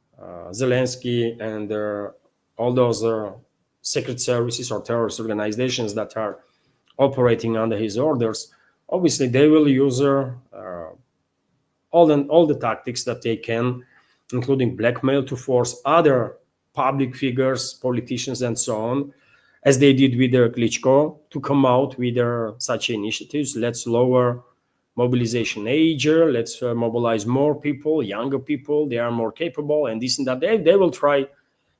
Zelensky, and all those secret services or terrorist organizations that are operating under his orders, obviously they will use all the tactics that they can, including blackmail, to force other public figures, politicians, and so on, as they did with Klitschko, to come out with such initiatives. Let's lower mobilization age, let's mobilize more people, younger people, they are more capable, and this and that. They will try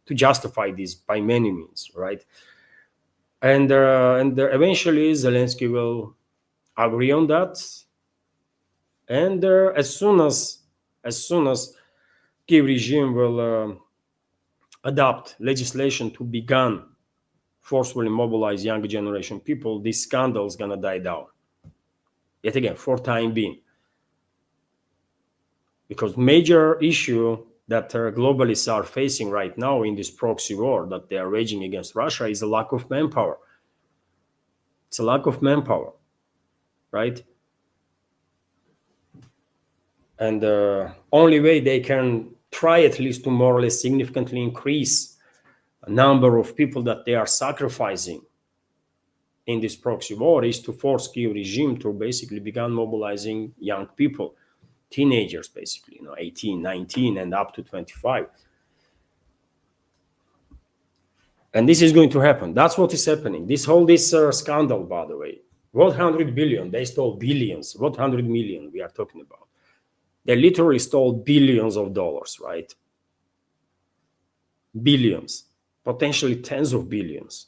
to justify this by many means, right? And eventually Zelensky will agree on that. And as soon as Kiev regime will adopt legislation to begin forcefully mobilize younger generation people, this scandal is gonna die down. Yet again, for time being. Because major issue that globalists are facing right now in this proxy war that they are waging against Russia is a lack of manpower. It's a lack of manpower, right? And the only way they can try at least to more or less significantly increase a number of people that they are sacrificing in this proxy war is to force Kiev regime to basically begin mobilizing young people, teenagers, basically, 18, 19, and up to 25. And this is going to happen. That's what is happening. This scandal, by the way, what 100 billion? They stole billions. What 100 million we are talking about? They literally stole billions of dollars, right? Billions, potentially tens of billions.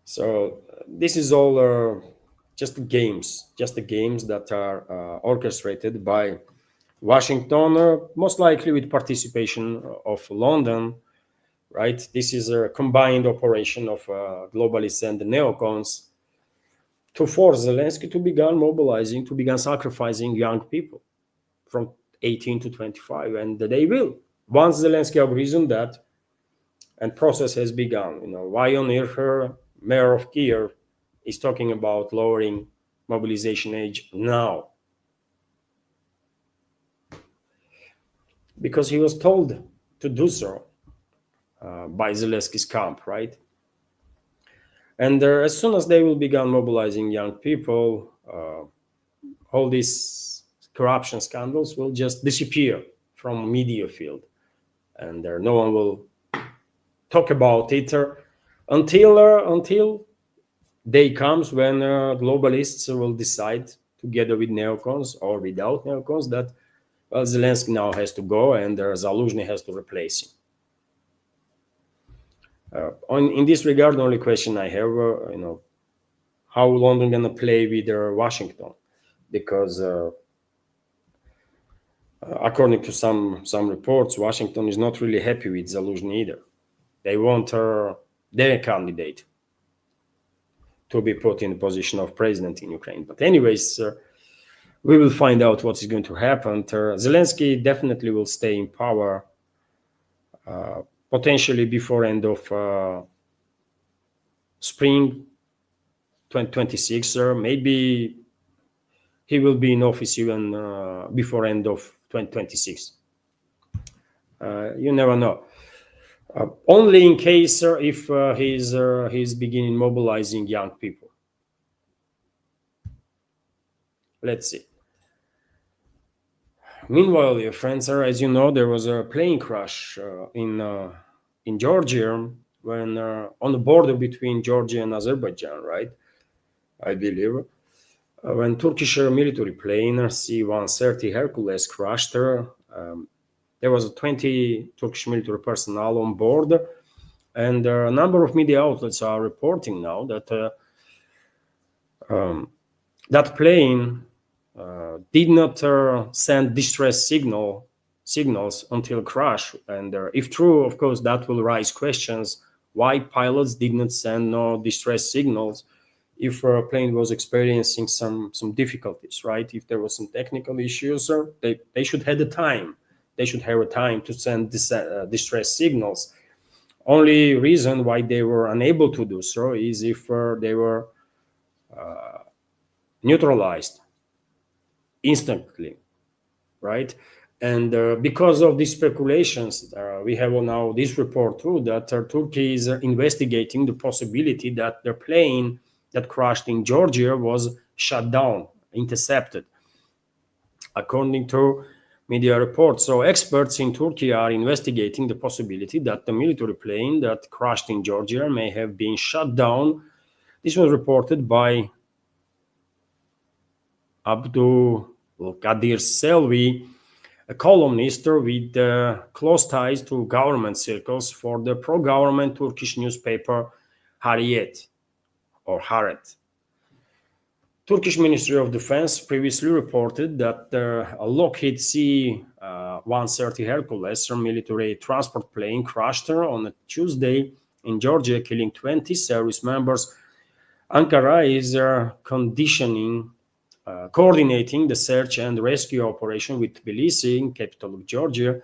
So this is all just the games that are orchestrated by Washington, most likely with participation of London, right? This is a combined operation of globalists and the neocons to force Zelensky to begin mobilizing, to begin sacrificing young people from 18 to 25, and they will. Once Zelensky agrees on that, and process has begun. Why on earth mayor of Kiev is talking about lowering mobilization age now? Because he was told to do so by Zelensky's camp, right? And as soon as they will begin mobilizing young people, all these corruption scandals will just disappear from media field, and no one will talk about it until day comes when globalists will decide, together with neocons or without neocons, that Zelensky now has to go and Zaluzhny has to replace him. In this regard, the only question I have, how London gonna play with Washington, because according to some reports, Washington is not really happy with Zaluzhny either. They want their candidate to be put in the position of president in Ukraine. But anyways, we will find out what is going to happen. Zelensky definitely will stay in power, potentially before end of spring 2026, or maybe he will be in office even before end of 2026. You never know. Only in case if he's beginning mobilizing young people. Let's see. Meanwhile, dear friends, as you know, there was a plane crash in Georgia when on the border between Georgia and Azerbaijan, right? I believe when Turkish military plane C-130 Hercules crashed there. There was 20 Turkish military personnel on board, and a number of media outlets are reporting now that that plane did not send distress signals until crash. And if true, of course, that will raise questions why pilots did not send no distress signals if a plane was experiencing some difficulties, right? If there was some technical issues, they should have the time. They should have a time to send distress signals. Only reason why they were unable to do so is if they were neutralized instantly, right? And because of these speculations, we have now this report too that Turkey is investigating the possibility that the plane that crashed in Georgia was shut down, intercepted, according to media reports. So experts in Turkey are investigating the possibility that the military plane that crashed in Georgia may have been shut down. This was reported by Abdul Kadir Selvi, a columnist with close ties to government circles for the pro-government Turkish newspaper Hariyet or Haret. Turkish Ministry of Defense previously reported that a Lockheed C-130 Hercules military transport plane crashed on a Tuesday in Georgia, killing 20 service members. Ankara is coordinating the search and rescue operation with Tbilisi, capital of Georgia.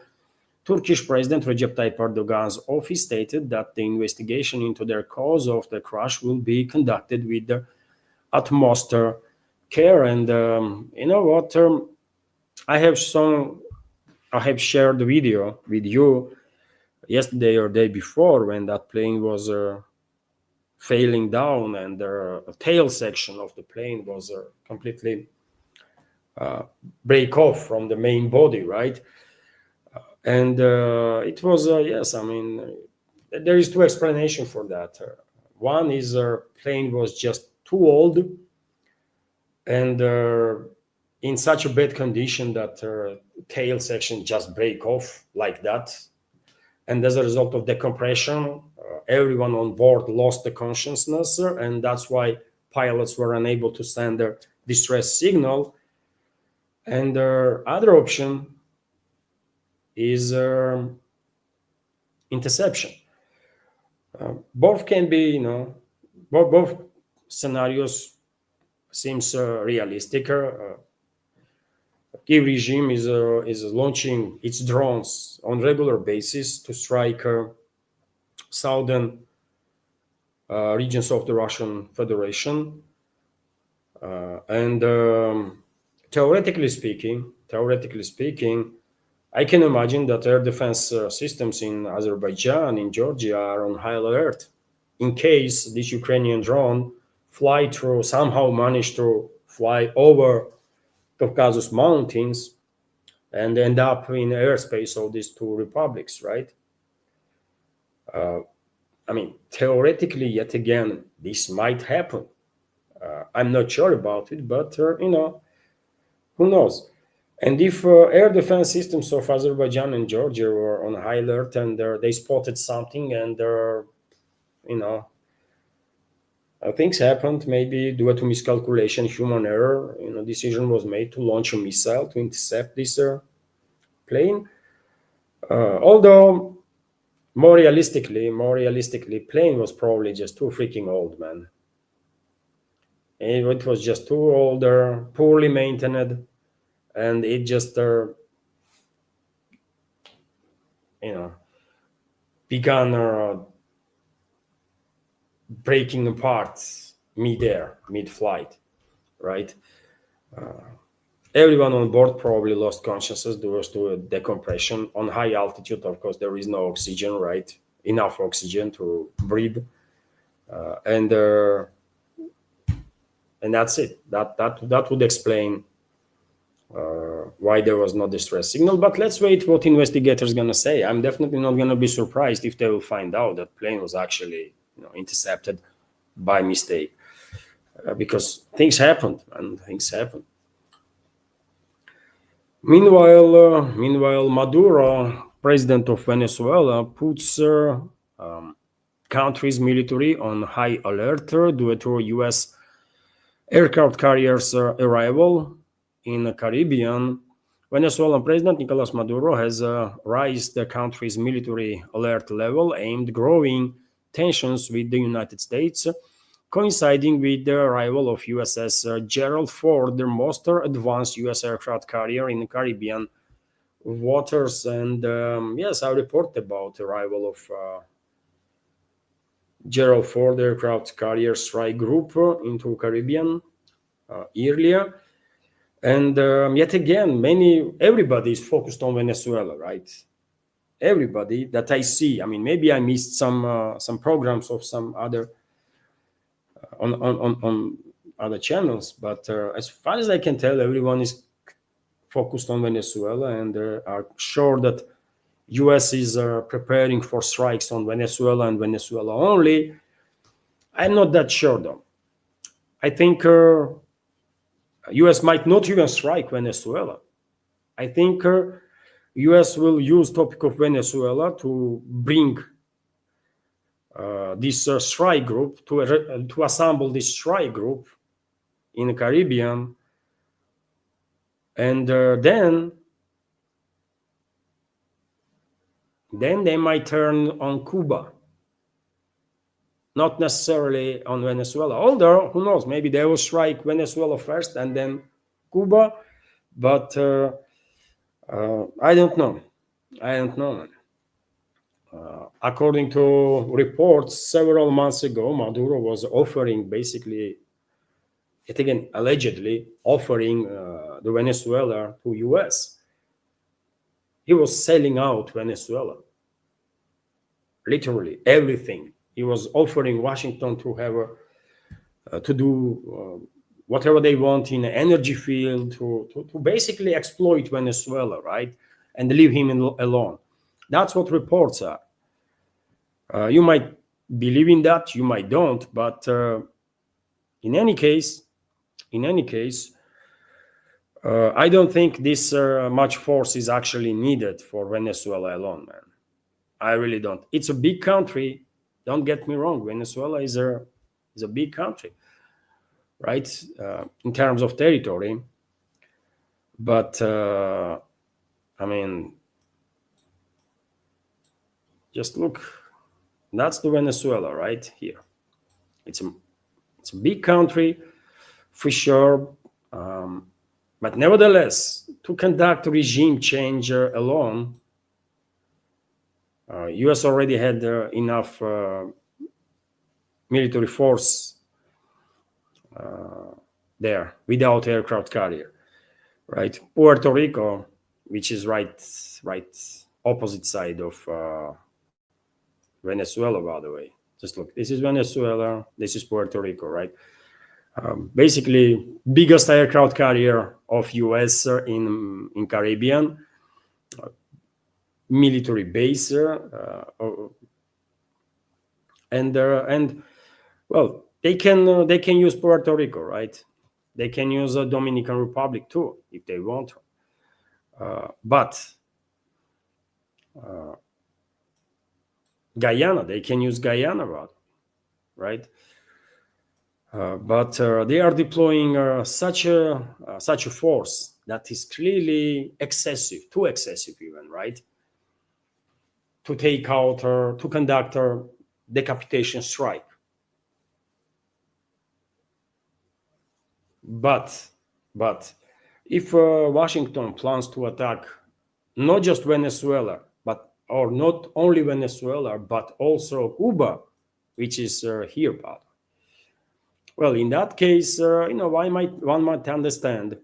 Turkish President Recep Tayyip Erdogan's office stated that the investigation into the cause of the crash will be conducted with the utmost care. And you know what? I have shared the video with you yesterday or day before when that plane was failing down, and the tail section of the plane was completely break off from the main body, right? And it was yes, I mean, there is two explanations for that. One is plane was just too old and in such a bad condition that tail section just break off like that, and as a result of decompression, everyone on board lost the consciousness, and that's why pilots were unable to send a distress signal. And the other option is interception. Both can be, both scenarios seems realistic. Kiev regime is launching its drones on regular basis to strike southern regions of the Russian Federation, and theoretically speaking, I can imagine that air defense systems in Azerbaijan, in Georgia, are on high alert in case this Ukrainian drone somehow manage to fly over Caucasus Mountains and end up in airspace of these two republics, right? I mean, theoretically, yet again, this might happen. I'm not sure about it, but who knows? And if air defense systems of Azerbaijan and Georgia were on high alert and they spotted something and you know things happened, maybe due to miscalculation, human error, decision was made to launch a missile to intercept this plane. Although more realistically, plane was probably just too freaking old, man. It was just too old, poorly maintained, and it just began breaking apart mid-air, mid-flight, right? Everyone on board probably lost consciousness due to decompression. On high altitude, of course, there is no oxygen, right? Enough oxygen to breathe, and that's it. That would explain why there was no distress signal. But let's wait what investigators gonna say. I'm definitely not gonna be surprised if they will find out that plane was actually intercepted by mistake, because things happened, and things happen. Meanwhile, Maduro, president of Venezuela, puts country's military on high alert due to U.S. aircraft carriers' arrival in the Caribbean. Venezuelan President Nicolas Maduro has raised the country's military alert level, aimed growing tensions with the United States, coinciding with the arrival of USS Gerald Ford, the most advanced U.S. aircraft carrier in the Caribbean waters. And yes, I report about the arrival of Gerald Ford aircraft carrier strike group into Caribbean earlier. And yet again, everybody is focused on Venezuela, right? Everybody that I see. I mean, maybe I missed some programs of some other on other channels, but as far as I can tell, everyone is focused on Venezuela and are sure that U.S. is preparing for strikes on Venezuela and Venezuela only. I'm not that sure, though. I think U.S. might not even strike Venezuela. I think U.S. will use topic of Venezuela to bring this strike group to assemble this strike group in the Caribbean, and then they might turn on Cuba, not necessarily on Venezuela. Although, who knows, maybe they will strike Venezuela first and then Cuba, but I don't know. Man. According to reports, several months ago, Maduro was offering, basically, yet again, allegedly offering the Venezuela to US. He was selling out Venezuela. Literally everything. he was offering Washington to have to do whatever they want in the energy field to basically exploit Venezuela, right, and leave him alone. That's what reports are. You might believe in that, you might don't, but in any case, I don't think this much force is actually needed for Venezuela alone, man. I really don't. It's a big country. Don't get me wrong. Venezuela is a big country, right, in terms of territory. But I mean, just look. That's the Venezuela right here. It's a big country, for sure. But nevertheless, to conduct regime change alone, U.S. already had enough military force there without aircraft carrier, right? Puerto Rico, which is right opposite side of Venezuela, by the way. Just look, this is Venezuela, this is Puerto Rico, right? Basically, biggest aircraft carrier of U.S. In Caribbean, military base, and well, they can use Puerto Rico, right? They can use the Dominican Republic too if they want. But Guyana, they can use Guyana, right? But they are deploying such a force that is clearly excessive, too excessive even, right? To take out or to conduct a decapitation strike. But if Washington plans to attack not just Venezuela, or not only Venezuela, but also Cuba, which is here, part. Well, in that case, one might understand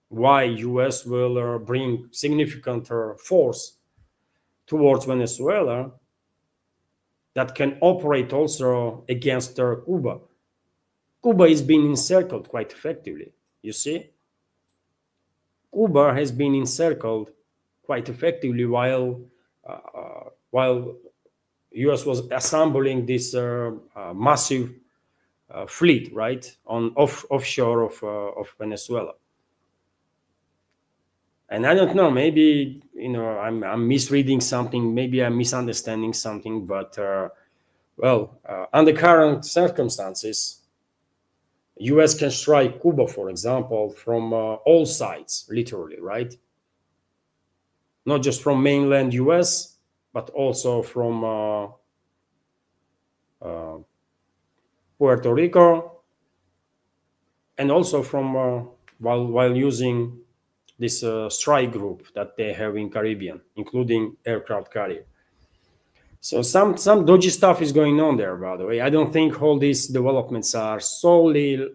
why U.S. will bring significant force towards Venezuela that can operate also against Cuba. Cuba is being encircled quite effectively, you see. Cuba has been encircled quite effectively while U.S. was assembling this massive fleet, right, on offshore of Venezuela. And I don't know, maybe I'm misreading something, maybe I'm misunderstanding something, but under current circumstances, U.S. can strike Cuba, for example, from all sides, literally, right? Not just from mainland U.S., but also from Puerto Rico, and also from while using this strike group that they have in Caribbean, including aircraft carrier. So some dodgy stuff is going on there, by the way. I don't think all these developments are solely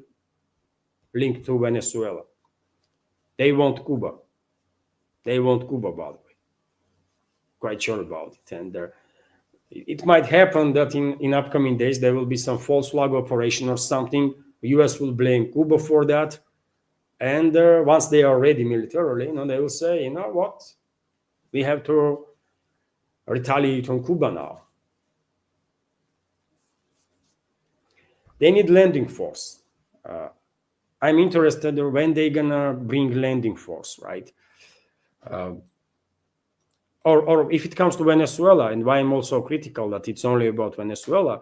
linked to Venezuela. They want Cuba. They want Cuba, by the way. Quite sure about it. And it might happen that in upcoming days there will be some false flag operation or something. The U.S. will blame Cuba for that. And once they are ready militarily, they will say, you know what? We have to retaliate on Cuba now. They need landing force. I'm interested in when they're gonna bring landing force, right? Or if it comes to Venezuela, and why I'm also critical that it's only about Venezuela,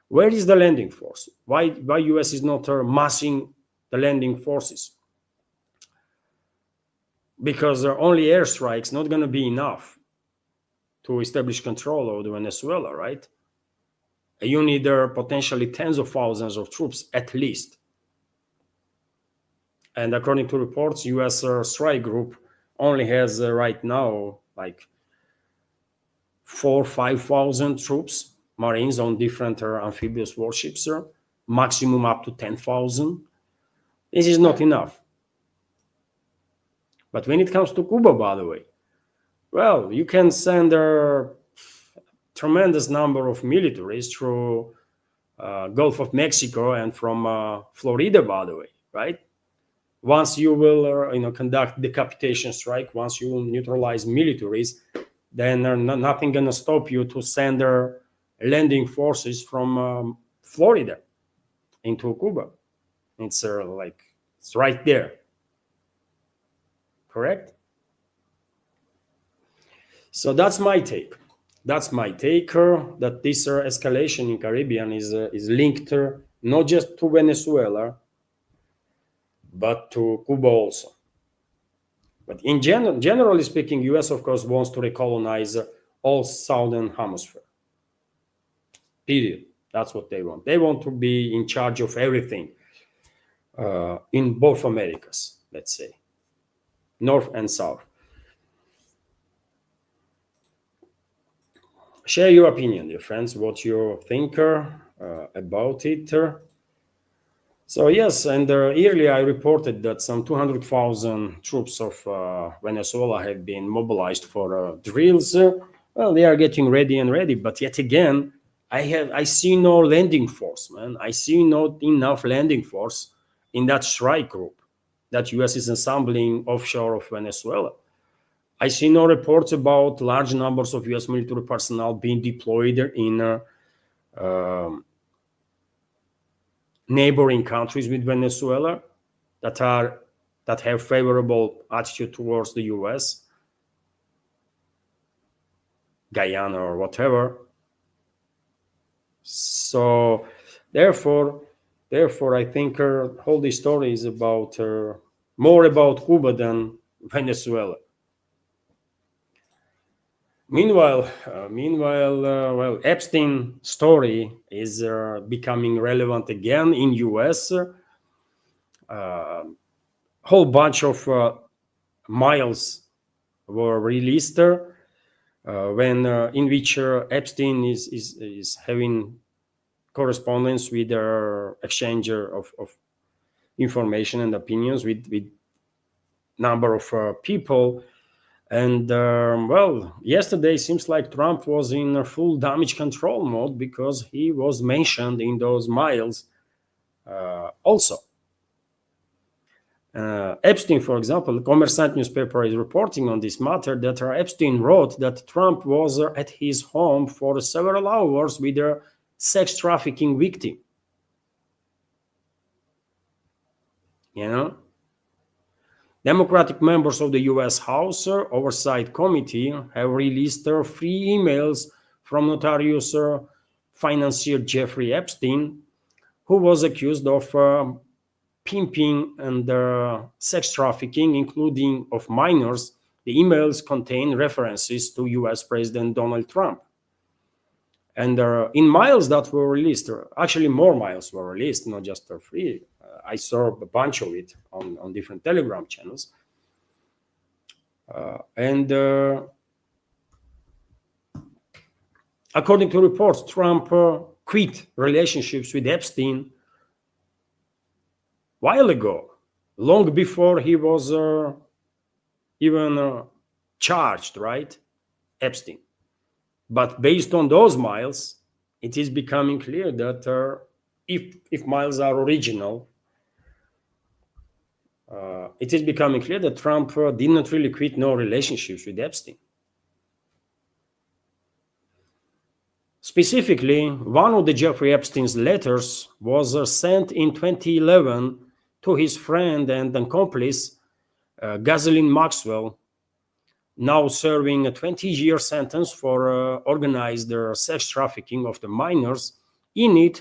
where is the landing force? Why U.S. is not massing the landing forces? Because only airstrikes not going to be enough to establish control over Venezuela, right? You need potentially tens of thousands of troops at least. And according to reports, U.S. strike group only has right now like 4,000 or 5,000 troops, Marines on different amphibious warships, maximum up to 10,000. This is not enough. But when it comes to Cuba, by the way, well, you can send tremendous number of militaries through Gulf of Mexico and from Florida, by the way, right? Once you will, conduct decapitation strike, once you will neutralize militaries, then nothing gonna stop you to send their landing forces from Florida into Cuba. It's it's right there, correct? So that's my take. That's my take. That this escalation in Caribbean is linked not just to Venezuela, but to Cuba also. But in generally speaking, U.S. of course wants to recolonize all southern hemisphere. Period. That's what they want. They want to be in charge of everything in both Americas, let's say, North and South. Share your opinion, dear friends, what you think about it. So yes, and earlier I reported that some 200,000 troops of Venezuela have been mobilized for drills. Well, they are getting ready and ready, but yet again, I see no landing force, man. I see not enough landing force in that strike group that U.S. is assembling offshore of Venezuela. I see no reports about large numbers of U.S. military personnel being deployed in neighboring countries with Venezuela that have favorable attitude towards the U.S., Guyana or whatever. So, therefore, I think whole this story is about more about Cuba than Venezuela. Meanwhile, well, Epstein story is becoming relevant again in U.S. Whole bunch of miles were released when in which Epstein is having correspondence with exchanger of information and opinions with number of people. And well, yesterday seems like Trump was in full damage control mode because he was mentioned in those miles also. Epstein, for example, the Commerçant newspaper is reporting on this matter that Epstein wrote that Trump was at his home for several hours with a sex trafficking victim. You know? Democratic members of the U.S. House Oversight Committee have released 3 emails from notorious financier Jeffrey Epstein, who was accused of pimping and sex trafficking, including of minors. The emails contain references to U.S. President Donald Trump. And in miles that were released, actually more miles were released, not just 3. I saw a bunch of it on different Telegram channels. And according to reports, Trump quit relationships with Epstein a while ago, long before he was even charged, right? Epstein. But based on those miles, it is becoming clear that if miles are original, it is becoming clear that Trump did not really quit no relationships with Epstein. Specifically, one of the Jeffrey Epstein's letters was sent in 2011 to his friend and accomplice, Ghislaine Maxwell, now serving a 20-year sentence for organized sex trafficking of the minors. In it,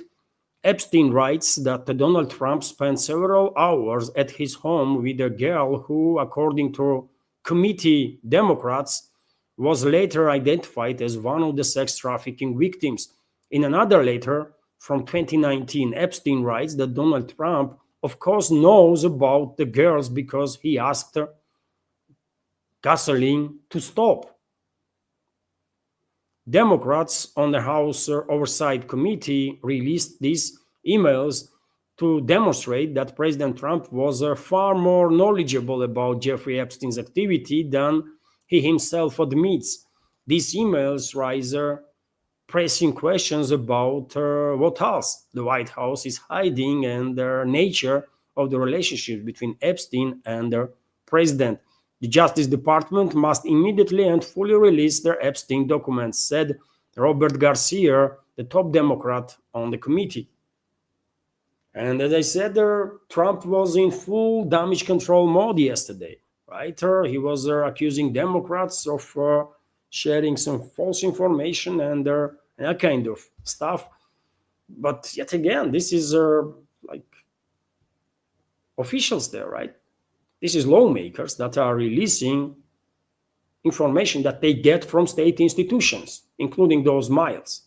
Epstein writes that Donald Trump spent several hours at his home with a girl who, according to committee Democrats, was later identified as one of the sex trafficking victims. In another letter from 2019, Epstein writes that Donald Trump, of course, knows about the girls because he asked Ghislaine to stop. Democrats on the House Oversight Committee released these emails to demonstrate that President Trump was far more knowledgeable about Jeffrey Epstein's activity than he himself admits. These emails raise pressing questions about what else the White House is hiding and the nature of the relationship between Epstein and the president. The Justice Department must immediately and fully release their Epstein documents, said Robert Garcia, the top Democrat on the committee. And as I said, Trump was in full damage control mode yesterday, right? He was accusing Democrats of sharing some false information and that kind of stuff. But yet again, this is like officials there, right? This is lawmakers that are releasing information that they get from state institutions, including those miles.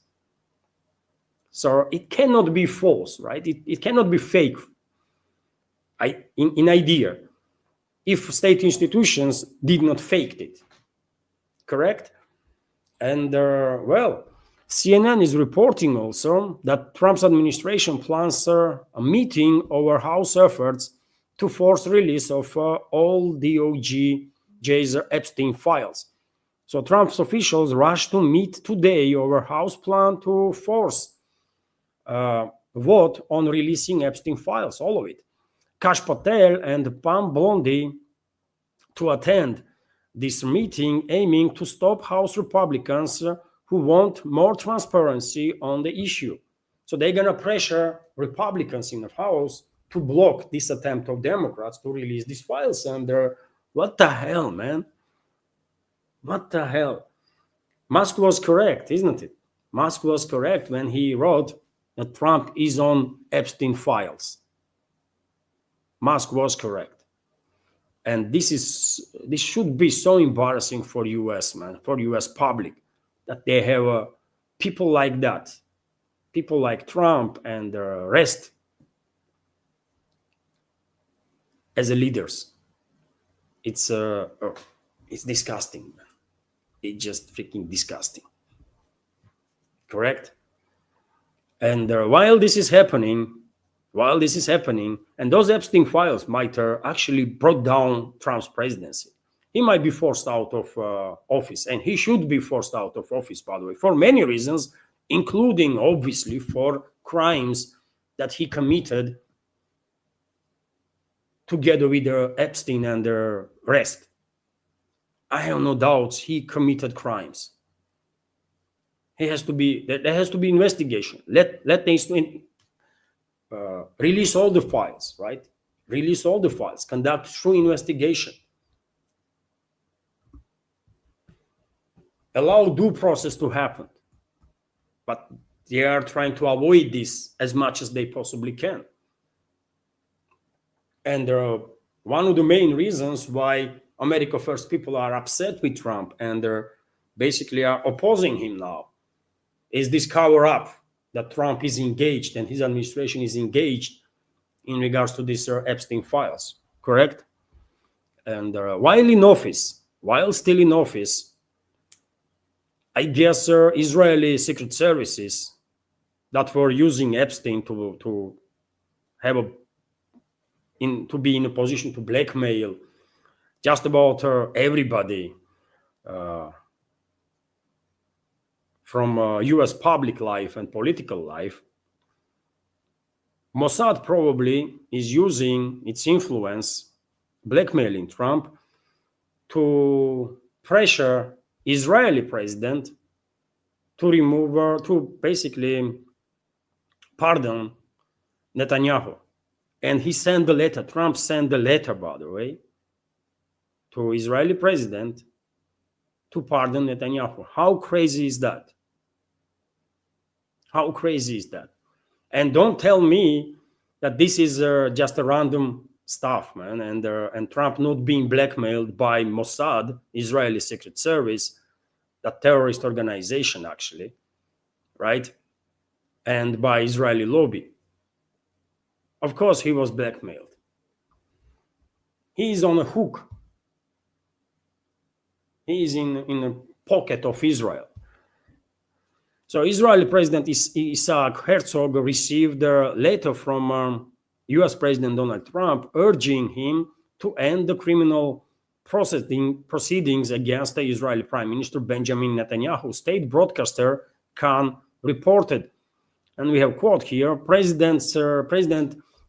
So it cannot be false, right? It cannot be fake in idea if state institutions did not fake it, correct? And well, CNN is reporting also that Trump's administration plans a meeting over House efforts to force release of all DOJ's Epstein files. So Trump's officials rushed to meet today over House plan to force vote on releasing Epstein files, all of it. Kash Patel and Pam Bondi to attend this meeting, aiming to stop House Republicans who want more transparency on the issue. So they're going to pressure Republicans in the House to block this attempt of Democrats to release these files. And what the hell, man? What the hell? Musk was correct, isn't it? Musk was correct when he wrote that Trump is on Epstein files. Musk was correct. And this should be so embarrassing for US, man, for US public, that they have people like that, people like Trump and the rest as leaders. It's disgusting, man. It's just freaking disgusting. Correct? And while this is happening, and those Epstein files might actually brought down Trump's presidency. He might be forced out of office, and he should be forced out of office, by the way, for many reasons, including, obviously, for crimes that he committed together with Epstein and the rest. I have no doubts he committed crimes. There has to be investigation. Let the release all the files, right? Release all the files. Conduct true investigation. Allow due process to happen. But they are trying to avoid this as much as they possibly can. And one of the main reasons why America First people are upset with Trump and basically are opposing him now is this cover-up that Trump is engaged and his administration is engaged in regards to these Epstein files, correct? And while still in office, I guess Israeli secret services that were using Epstein to be in a position to blackmail just about everybody from US public life and political life. Mossad probably is using its influence, blackmailing Trump, to pressure Israeli president to basically pardon Netanyahu. And he sent the letter, Trump sent the letter, by the way, to Israeli president to pardon Netanyahu. How crazy is that? How crazy is that? And don't tell me that this is just a random stuff, man, and Trump not being blackmailed by Mossad, Israeli Secret Service, a terrorist organization, actually, right? And by Israeli lobby. Of course, he was blackmailed. He is on a hook. He is in a pocket of Israel. So Israeli President Isaac Herzog received a letter from US President Donald Trump urging him to end the criminal proceedings against the Israeli Prime Minister Benjamin Netanyahu. State broadcaster Khan reported. And we have quote here: President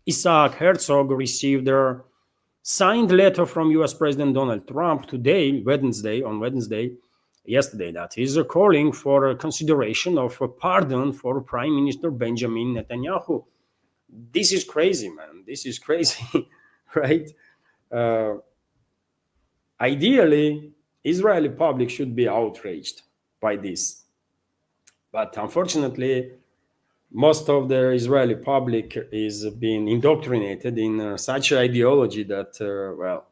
Isaac Herzog received a signed letter from U.S. President Donald Trump today, Wednesday, yesterday, that is, calling for a consideration of a pardon for Prime Minister Benjamin Netanyahu. This is crazy, man. This is crazy, right? Ideally, Israeli public should be outraged by this. But unfortunately, most of the Israeli public is being indoctrinated in such ideology that, well,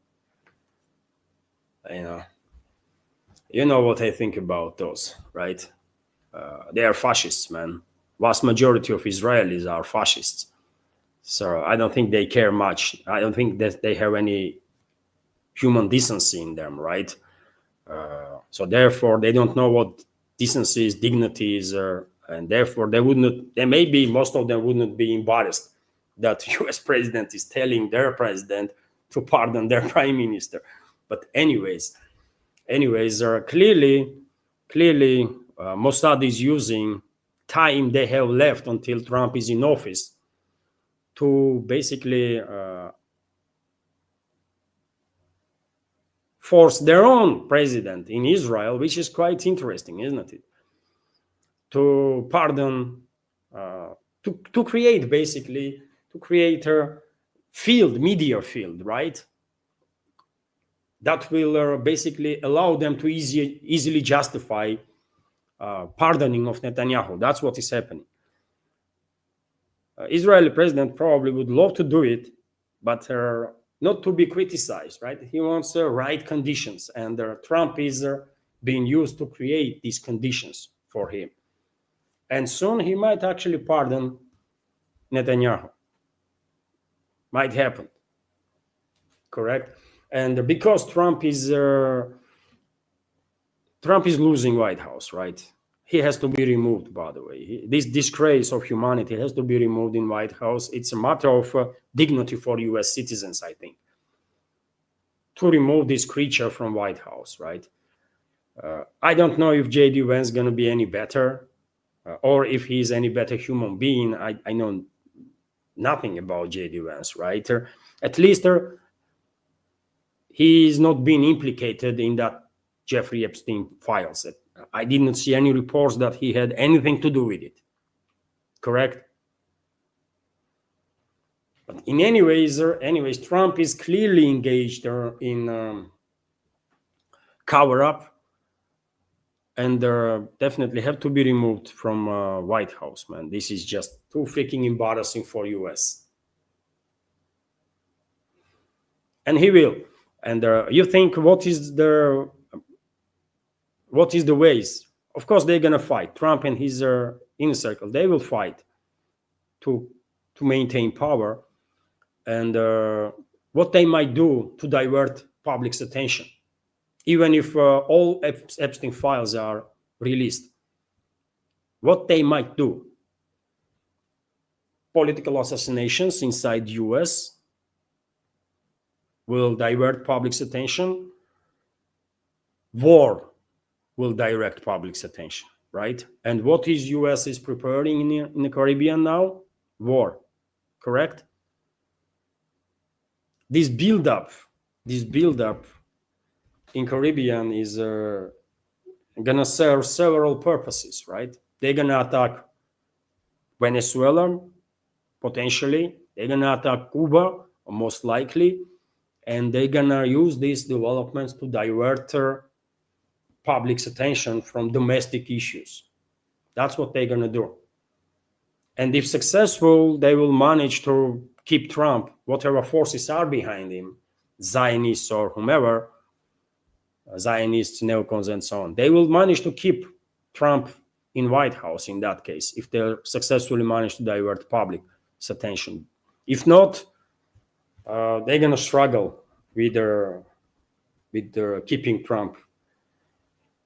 you know what I think about those, right? They are fascists, man. Vast majority of Israelis are fascists. So I don't think they care much. I don't think that they have any human decency in them, right? So therefore, they don't know what decency is, dignity is, and therefore they would not. They maybe most of them would not be embarrassed that U.S. president is telling their president to pardon their prime minister. But anyways, clearly, Mossad is using time they have left until Trump is in office to basically force their own president in Israel, which is quite interesting, isn't it? To pardon, to create a media field, right? That will basically allow them to easily justify pardoning of Netanyahu. That's what is happening. Israeli president probably would love to do it, but not to be criticized, right? He wants the right conditions, and Trump is being used to create these conditions for him. And soon he might actually pardon Netanyahu. Might happen, correct? And because Trump is losing White House, right? He has to be removed, by the way. This disgrace of humanity has to be removed in White House. It's a matter of dignity for U.S. citizens, I think, to remove this creature from White House, right? I don't know if J.D. Vance is going to be any better or if he's any better human being. I know nothing about J.D. Vance, right? At least he is not being implicated in that Jeffrey Epstein files. I didn't see any reports that he had anything to do with it. Correct? But in anyways, Trump is clearly engaged in cover-up, and definitely have to be removed from White House, man. This is just too freaking embarrassing for US. And he will. And you think what is the ways? Of course, they're gonna fight. Trump and his inner circle, they will fight to maintain power. And what they might do to divert public's attention, even if all Epstein files are released. What they might do: political assassinations inside US will divert public's attention. War will direct public's attention, right? And what is US is preparing in the Caribbean now? War, correct? This build-up in Caribbean is gonna serve several purposes, right? They're gonna attack Venezuela, potentially. They're gonna attack Cuba, most likely. And they're gonna use these developments to divert public's attention from domestic issues. That's what they're gonna do. And if successful, they will manage to keep Trump, whatever forces are behind him, Zionists or whomever, Zionists, neocons, and so on. They will manage to keep Trump in White House in that case, if they successfully manage to divert public's attention. If not, they're gonna struggle with keeping Trump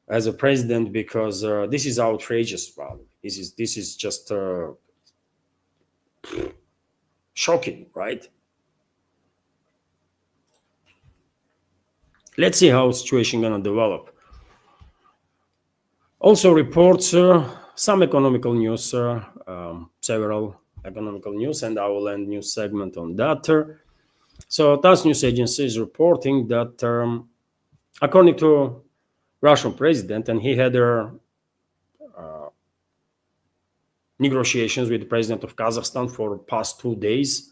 as a president, because this is outrageous. Probably this is just shocking, right? Let's see how the situation gonna develop. Also, reports some economical news, several economical news, and I will end news segment on that. So TASS news agency is reporting that according to Russian president, and he had negotiations with the president of Kazakhstan for past 2 days.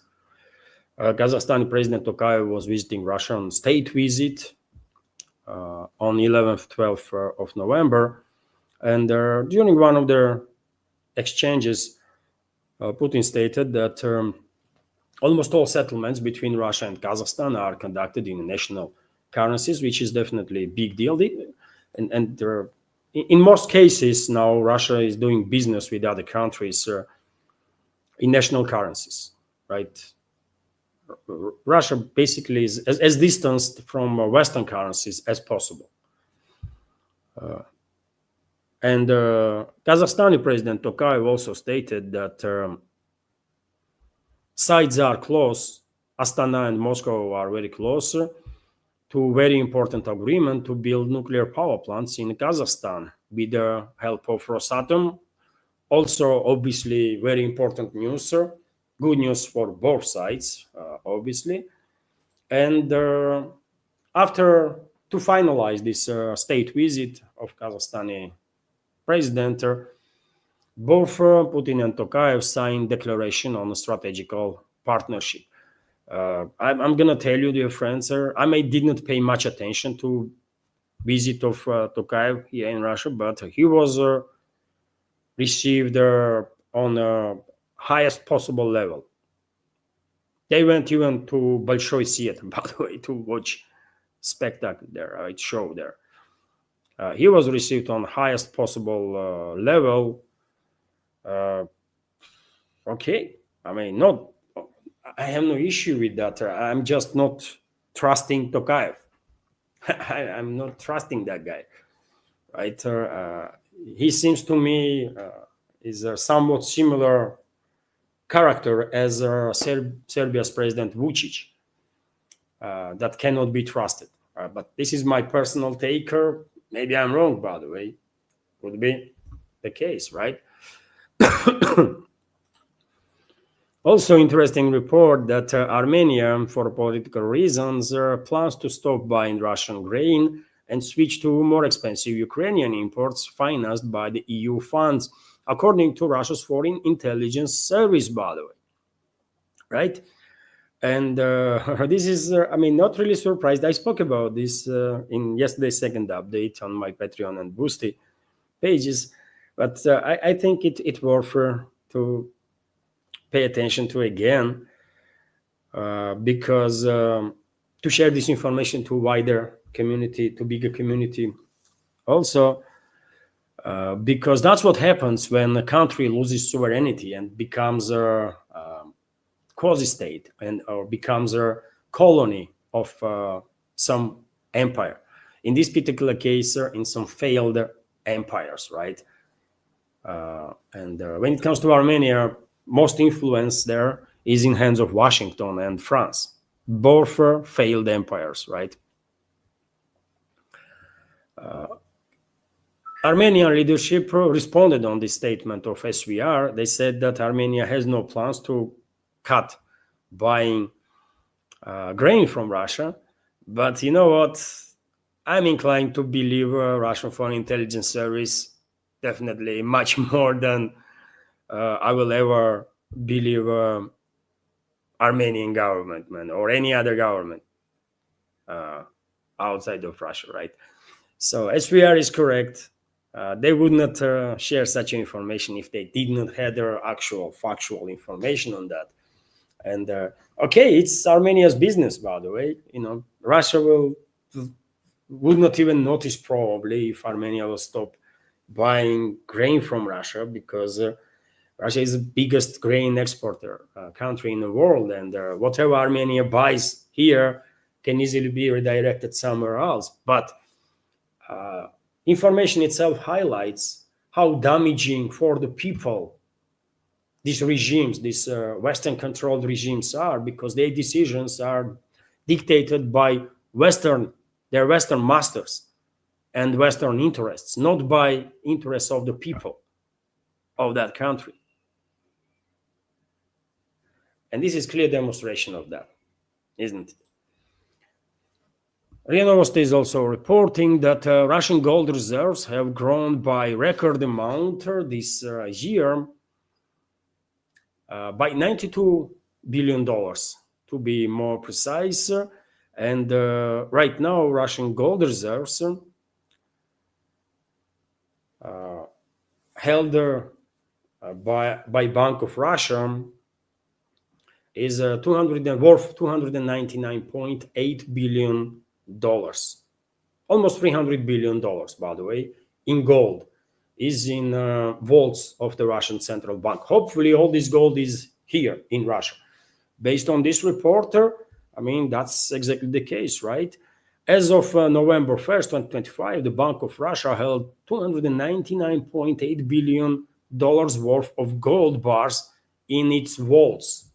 Kazakhstani President Tokayev was visiting Russia on state visit on 11th, 12th of November. And during one of their exchanges, Putin stated that almost all settlements between Russia and Kazakhstan are conducted in national currencies, which is definitely a big deal. And in most cases now, Russia is doing business with other countries in national currencies, right? Russia basically is as distanced from Western currencies as possible. And Kazakhstani President Tokayev also stated that sides are close. Astana and Moscow are very close to a very important agreement to build nuclear power plants in Kazakhstan with the help of Rosatom. Also, obviously, very important news, good news for both sides, obviously. And after to finalize this state visit of Kazakhstani president, both Putin and Tokayev signed declaration on a strategical partnership. I'm gonna tell you, dear friends, I did not pay much attention to visit of Tokayev here in Russia, but he was received on the highest possible level. They went even to Bolshoi Theater, by the way, to watch spectacle there, show there. He was received on highest possible level. Okay, I mean, I have no issue with that. I'm just not trusting Tokayev. I'm not trusting that guy, right? He seems to me is a somewhat similar character as Serbia's President Vučić, that cannot be trusted. But this is my personal take. Maybe I'm wrong, by the way. Would be the case, right? Also, interesting report that Armenia, for political reasons, plans to stop buying Russian grain and switch to more expensive Ukrainian imports financed by the EU funds, according to Russia's Foreign Intelligence Service, by the way. Right? And this is, not really surprised. I spoke about this in yesterday's second update on my Patreon and Boosty pages, but I think it's worth to pay attention to again, because to share this information to wider community, to bigger community also, because that's what happens when a country loses sovereignty and becomes a quasi-state or becomes a colony of some empire. In this particular case, in some failed empires, right? And when it comes to Armenia, most influence there is in hands of Washington and France, both failed empires, right? Armenian leadership responded on this statement of SVR. They said that Armenia has no plans to cut buying grain from Russia. But you know what? I'm inclined to believe Russian Foreign Intelligence Service definitely much more than I will ever believe Armenian government, man, or any other government outside of Russia, right? So SVR is correct. They would not share such information if they did not have their actual factual information on that. And okay, it's Armenia's business, by the way. Russia would not even notice probably if Armenia will stop buying grain from Russia, because Russia is the biggest grain exporter country in the world, and whatever Armenia buys here can easily be redirected somewhere else. But information itself highlights how damaging for the people these regimes, these Western-controlled regimes are, because their decisions are dictated by their Western masters and Western interests, not by interests of the people. of that country. And this is clear demonstration of that, isn't it? RIA Novosti is also reporting that Russian gold reserves have grown by record amount this year, by $92 billion, to be more precise. And right now, Russian gold reserves held by Bank of Russia is 200 worth $299.8 billion, almost $300 billion, by the way, in gold, is in vaults of the Russian central bank. Hopefully, all this gold is here in Russia. Based on this reporter, I mean, that's exactly the case, right? As of November 1st, 2025, the Bank of Russia held $299.8 billion worth of gold bars in its vaults.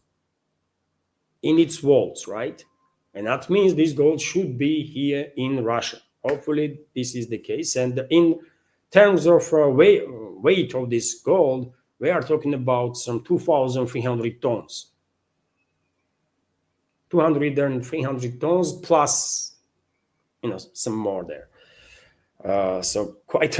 Right? And that means this gold should be here in Russia. Hopefully, this is the case. And in terms of weight of this gold, we are talking about some 2,300 tons. 200 and 300 tons plus, some more there. So quite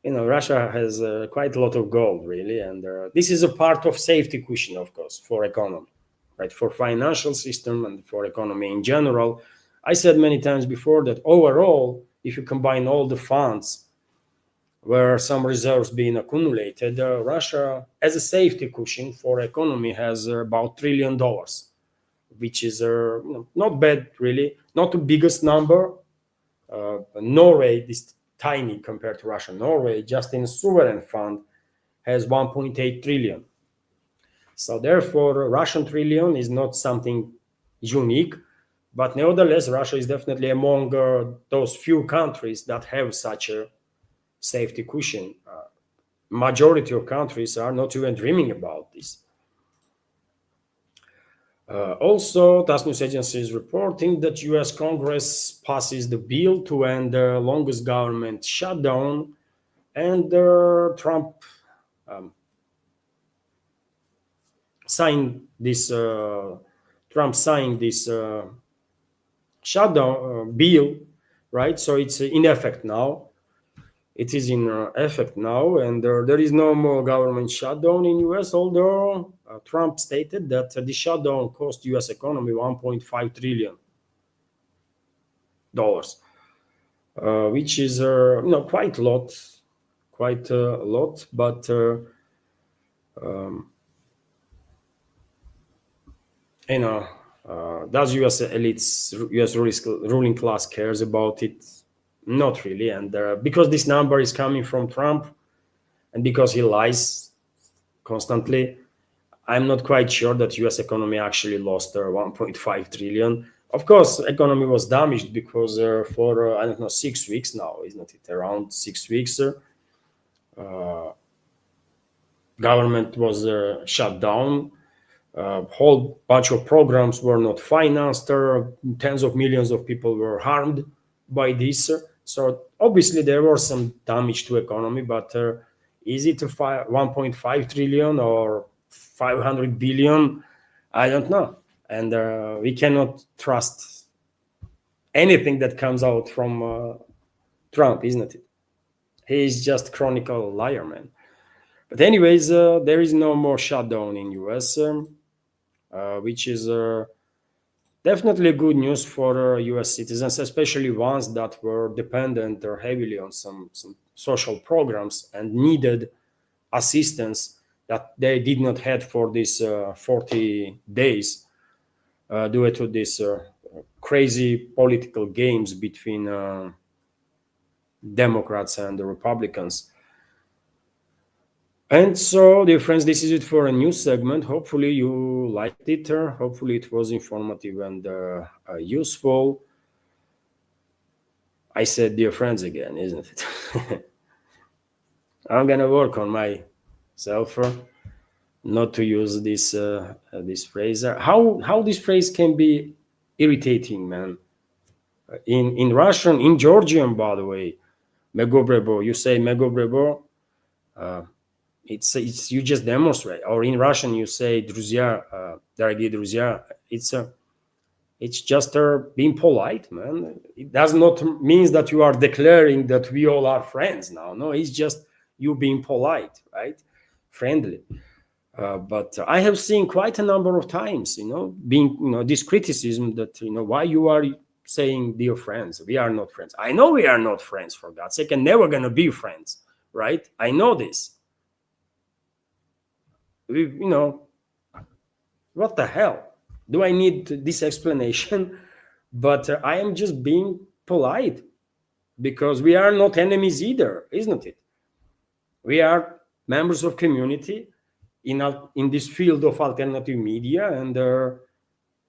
Russia has quite a lot of gold, really. And this is a part of safety cushion, of course, for economy. Right, for financial system and for economy in general. I said many times before that overall, if you combine all the funds where some reserves being accumulated, Russia as a safety cushion for economy has about $1 trillion, which is not bad, really, not the biggest number. Norway is tiny compared to Russia. Norway, just in sovereign fund, has 1.8 trillion. So therefore, Russian trillion is not something unique, but nevertheless, Russia is definitely among those few countries that have such a safety cushion. Majority of countries are not even dreaming about this. Also, TASS News Agency is reporting that U.S. Congress passes the bill to end the longest government shutdown, and Trump signed this shutdown bill, right? So it's in effect now. It is in effect now, and there is no more government shutdown in US. Although Trump stated that the shutdown cost US economy $1.5 trillion, which is quite a lot, but does US elites, US ruling class cares about it? Not really. And because this number is coming from Trump and because he lies constantly, I'm not quite sure that US economy actually lost 1.5 trillion. Of course, economy was damaged because for, I don't know, 6 weeks now, isn't it? Around 6 weeks, government was shut down. Whole bunch of programs were not financed. Tens of millions of people were harmed by this. So obviously there was some damage to economy, but is it 1.5 trillion or 500 billion? I don't know. And we cannot trust anything that comes out from Trump, isn't it? He is just chronicle liar, man. But anyways, there is no more shutdown in US, which is definitely good news for US citizens, especially ones that were dependent or heavily on some social programs and needed assistance that they did not have for these 40 days due to these crazy political games between Democrats and the Republicans. And so, dear friends, this is it for a new segment. Hopefully you liked it. Hopefully it was informative and useful. I said dear friends again, isn't it? I'm going to work on myself not to use this phrase. How this phrase can be irritating, man. In Russian, in Georgian, by the way, megobrebo, you say megobrebo. It's you just demonstrate, or in Russian you say "друзья," "дорогие друзья." It's just being polite, man. It does not means that you are declaring that we all are friends now. No, it's just you being polite, right? Friendly. But I have seen quite a number of times, being, this criticism that, why you are saying, dear friends, we are not friends. I know we are not friends, for God's sake, and never gonna be friends, right? I know this. What the hell? Do I need this explanation? But I am just being polite because we are not enemies either, isn't it? We are members of community in this field of alternative media, and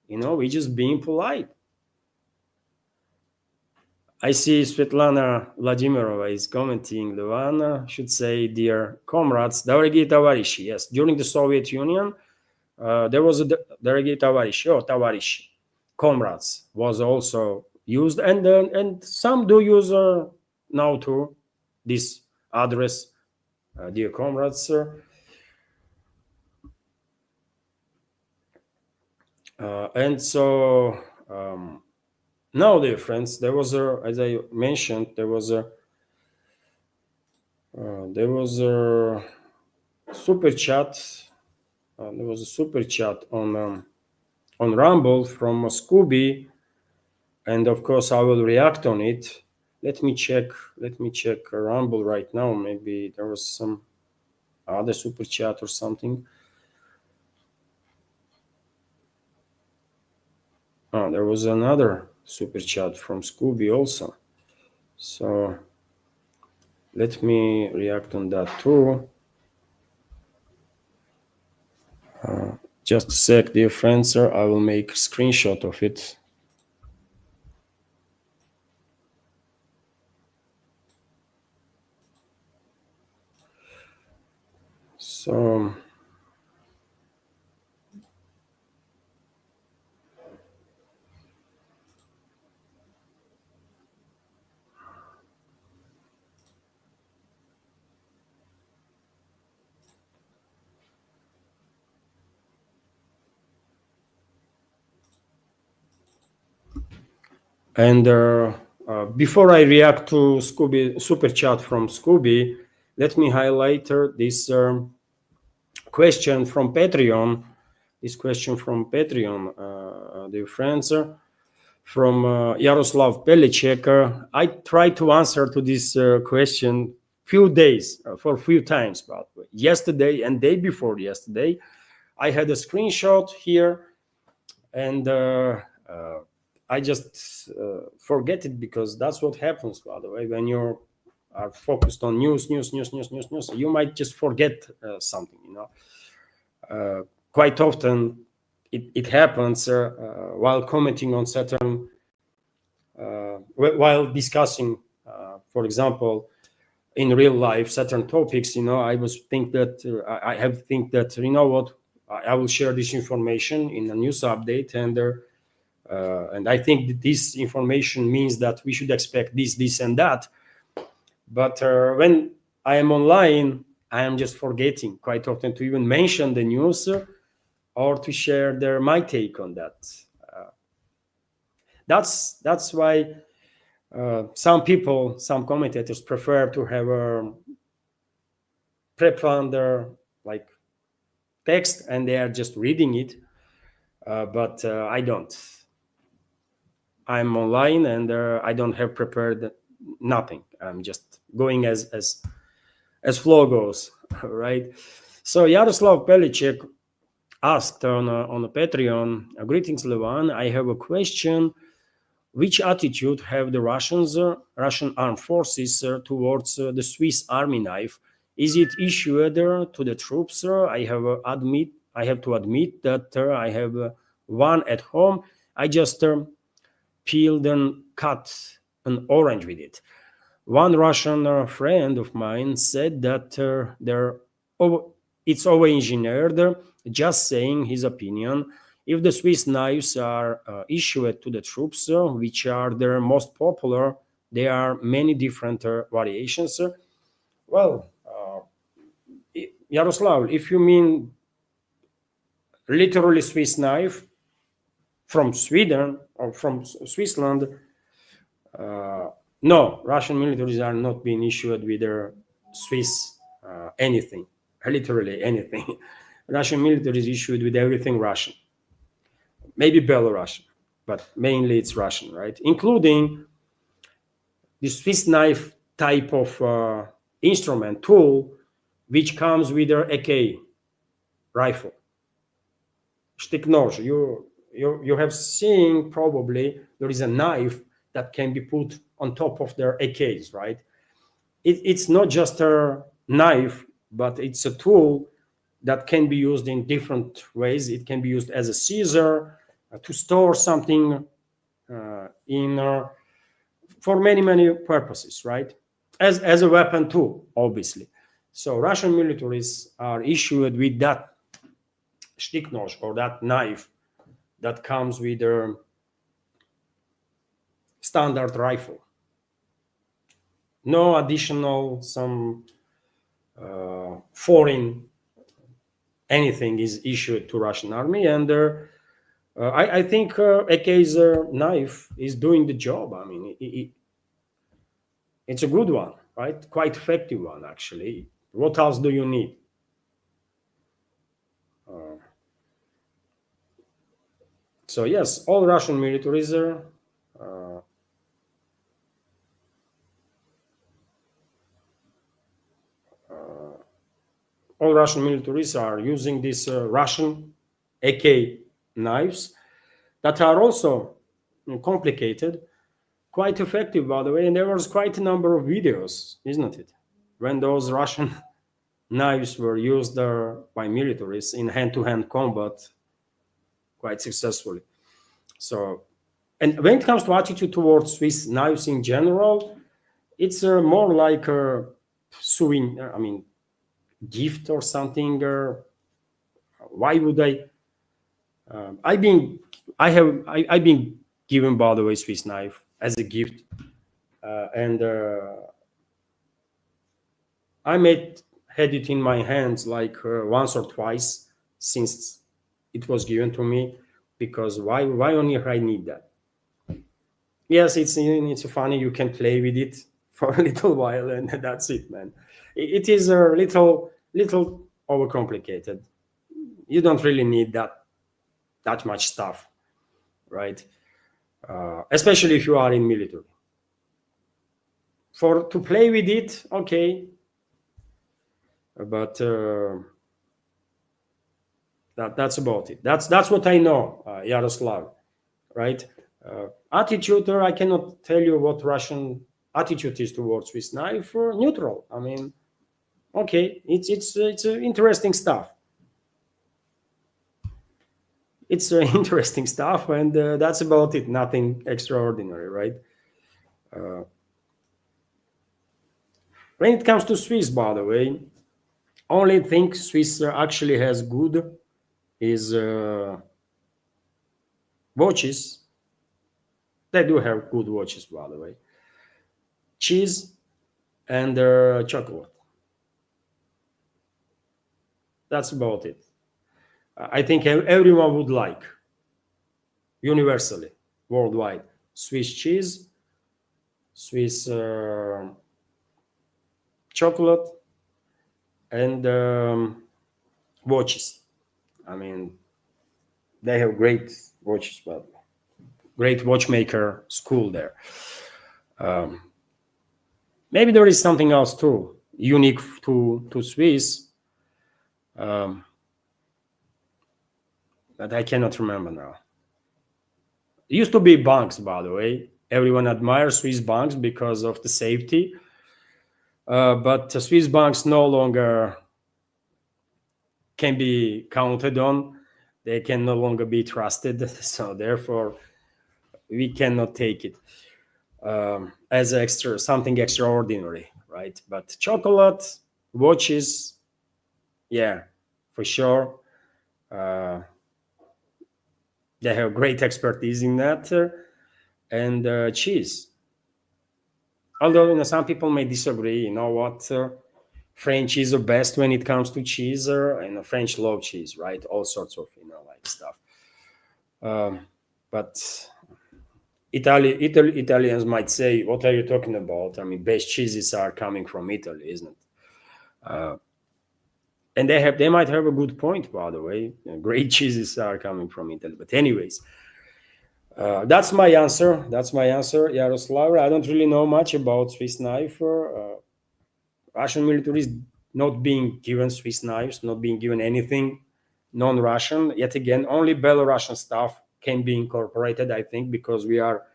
we just being polite. I see Svetlana Vladimirova is commenting. Levana should say, dear comrades, дорогие товарищи. Yes, during the Soviet Union, there was a дорогие товарищи, or товарищи, comrades was also used, and some do use now too this address, dear comrades. And so now, dear friends, there was as I mentioned, there was a super chat. There was a super chat on Rumble from Scooby, and of course I will react on it. Let me check Rumble right now. Maybe there was some other super chat or something. Oh, there was another super chat from Scooby also. So let me react on that too. Just a sec, dear friends, I will make a screenshot of it. So and before I react to Scooby super chat from Scooby, let me highlight this question from Patreon. This question from Patreon, dear friends, from Yaroslav Pelicek. I tried to answer to this question few days for a few times, but yesterday and day before yesterday, I had a screenshot here, and I just forget it, because that's what happens, by the way, when you are focused on news. You might just forget something, quite often it happens while commenting on certain, while discussing, for example, in real life, certain topics. I have think that, what, I will share this information in a news update, and I think that this information means that we should expect this, and that. But when I am online, I am just forgetting quite often to even mention the news or to share my take on that. That's why some commentators prefer to have a pre-planned like text, and they are just reading it. But I don't. I'm online, and I don't have prepared nothing. I'm just going as flow goes, right? So Yaroslav Pelicek asked on a Patreon, greetings, Levan. I have a question. Which attitude have the Russian armed forces towards the Swiss Army knife? Is it issued to the troops? I have to admit that I have one at home. I just peeled and cut an orange with it. One Russian friend of mine said that it's over-engineered, just saying his opinion. If the Swiss knives are issued to the troops, which are the most popular, there are many different variations. Well, Yaroslav, if you mean literally Swiss knife from Sweden or from Switzerland, no, Russian militaries are not being issued with their Swiss anything, literally anything. Russian military is issued with everything Russian, maybe Belarusian, but mainly it's Russian, right? Including the Swiss knife type of instrument tool, which comes with their AK rifle. Sticknoj. You have seen probably there is a knife that can be put on top of their AKs, right? It's not just a knife, but it's a tool that can be used in different ways. It can be used as a scissor to store something in for many purposes, right? As a weapon too, obviously. So Russian militaries are issued with that sticknoj or that knife that comes with a standard rifle. No additional some foreign anything is issued to Russian army, and I think AK's knife is doing the job. I mean, it's a good one, right? Quite effective one, actually. What else do you need? So yes, all Russian militaries are all Russian militaries are using these Russian AK knives that are also complicated, quite effective, by the way. And there was quite a number of videos, isn't it, when those Russian knives were used by militaries in hand-to-hand combat quite successfully. So, and when it comes to attitude towards Swiss knives in general, it's more like a souvenir. I mean, gift or something. Why would I? I've been, I've been given, by the way, Swiss knife as a gift, and I had it in my hands like once or twice since it was given to me. Because why only I need that? Yes, it's funny. You can play with it for a little while, and that's it, man. It is a little overcomplicated. You don't really need that much stuff, right? Especially if you are in military. For to play with it, okay, but that's about it. That's what I know, Yaroslav, right? Attitude, I cannot tell you what Russian attitude is towards Swiss knife. Neutral. I mean, okay, it's interesting stuff. It's interesting stuff, and that's about it. Nothing extraordinary, right? When it comes to Swiss, by the way, only thing Swiss actually has good is watches. They do have good watches, by the way. Cheese and chocolate. That's about it. I think everyone would like, universally, worldwide, Swiss cheese, Swiss chocolate, and watches. I mean, they have great watches, but great watchmaker school there. Maybe there is something else too, unique to Swiss, that I cannot remember now. It used to be banks, by the way. Everyone admires Swiss banks because of the safety, but Swiss banks no longer can be counted on. They can no longer be trusted, so therefore we cannot take it as something extraordinary, right? But chocolate, watches, yeah, for sure. They have great expertise in that, and cheese. Although some people may disagree. You know what? French is the best when it comes to cheese, and French love cheese, right? All sorts of like stuff. But Italians might say, "What are you talking about? I mean, best cheeses are coming from Italy, isn't it?" And they might have a good point, by the way. Great cheeses are coming from Italy. But anyways, that's my answer. That's my answer, Yaroslav. I don't really know much about Swiss knife. Russian military is not being given Swiss knives, not being given anything non-Russian. Yet again, only Belarusian stuff can be incorporated, I think, because we are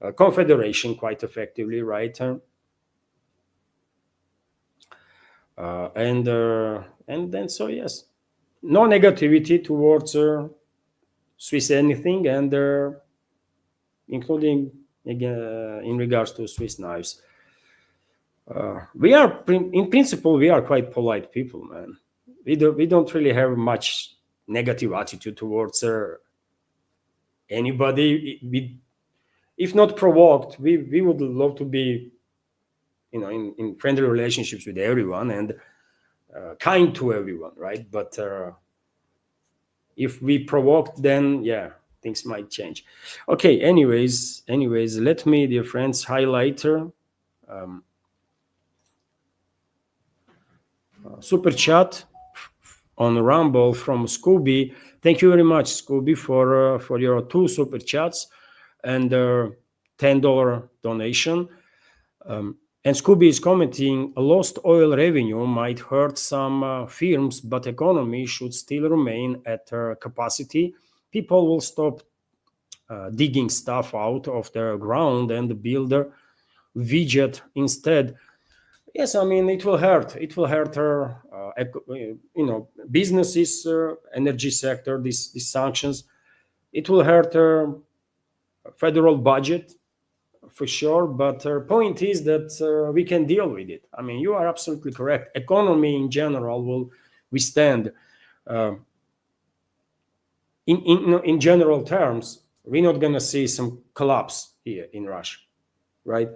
a confederation quite effectively, right? And then so yes, no negativity towards Swiss anything, and including again in regards to Swiss knives. In principle, we are quite polite people, man. We don't really have much negative attitude towards anybody. If not provoked, we would love to be, in friendly relationships with everyone and kind to everyone, right? But if we provoked, then yeah, things might change. Okay. Anyways, let me, dear friends, highlight super chat on Rumble from Scooby. Thank you very much, Scooby, for your 2 super chats and $10 donation. And Scooby is commenting, a lost oil revenue might hurt some firms, but economy should still remain at capacity. People will stop digging stuff out of the ground and build a widget instead. Yes, I mean it will hurt. It will hurt businesses, energy sector. These sanctions. It will hurt federal budget for sure. But point is that we can deal with it. I mean, you are absolutely correct. Economy in general will withstand. In general terms, we're not going to see some collapse here in Russia, right?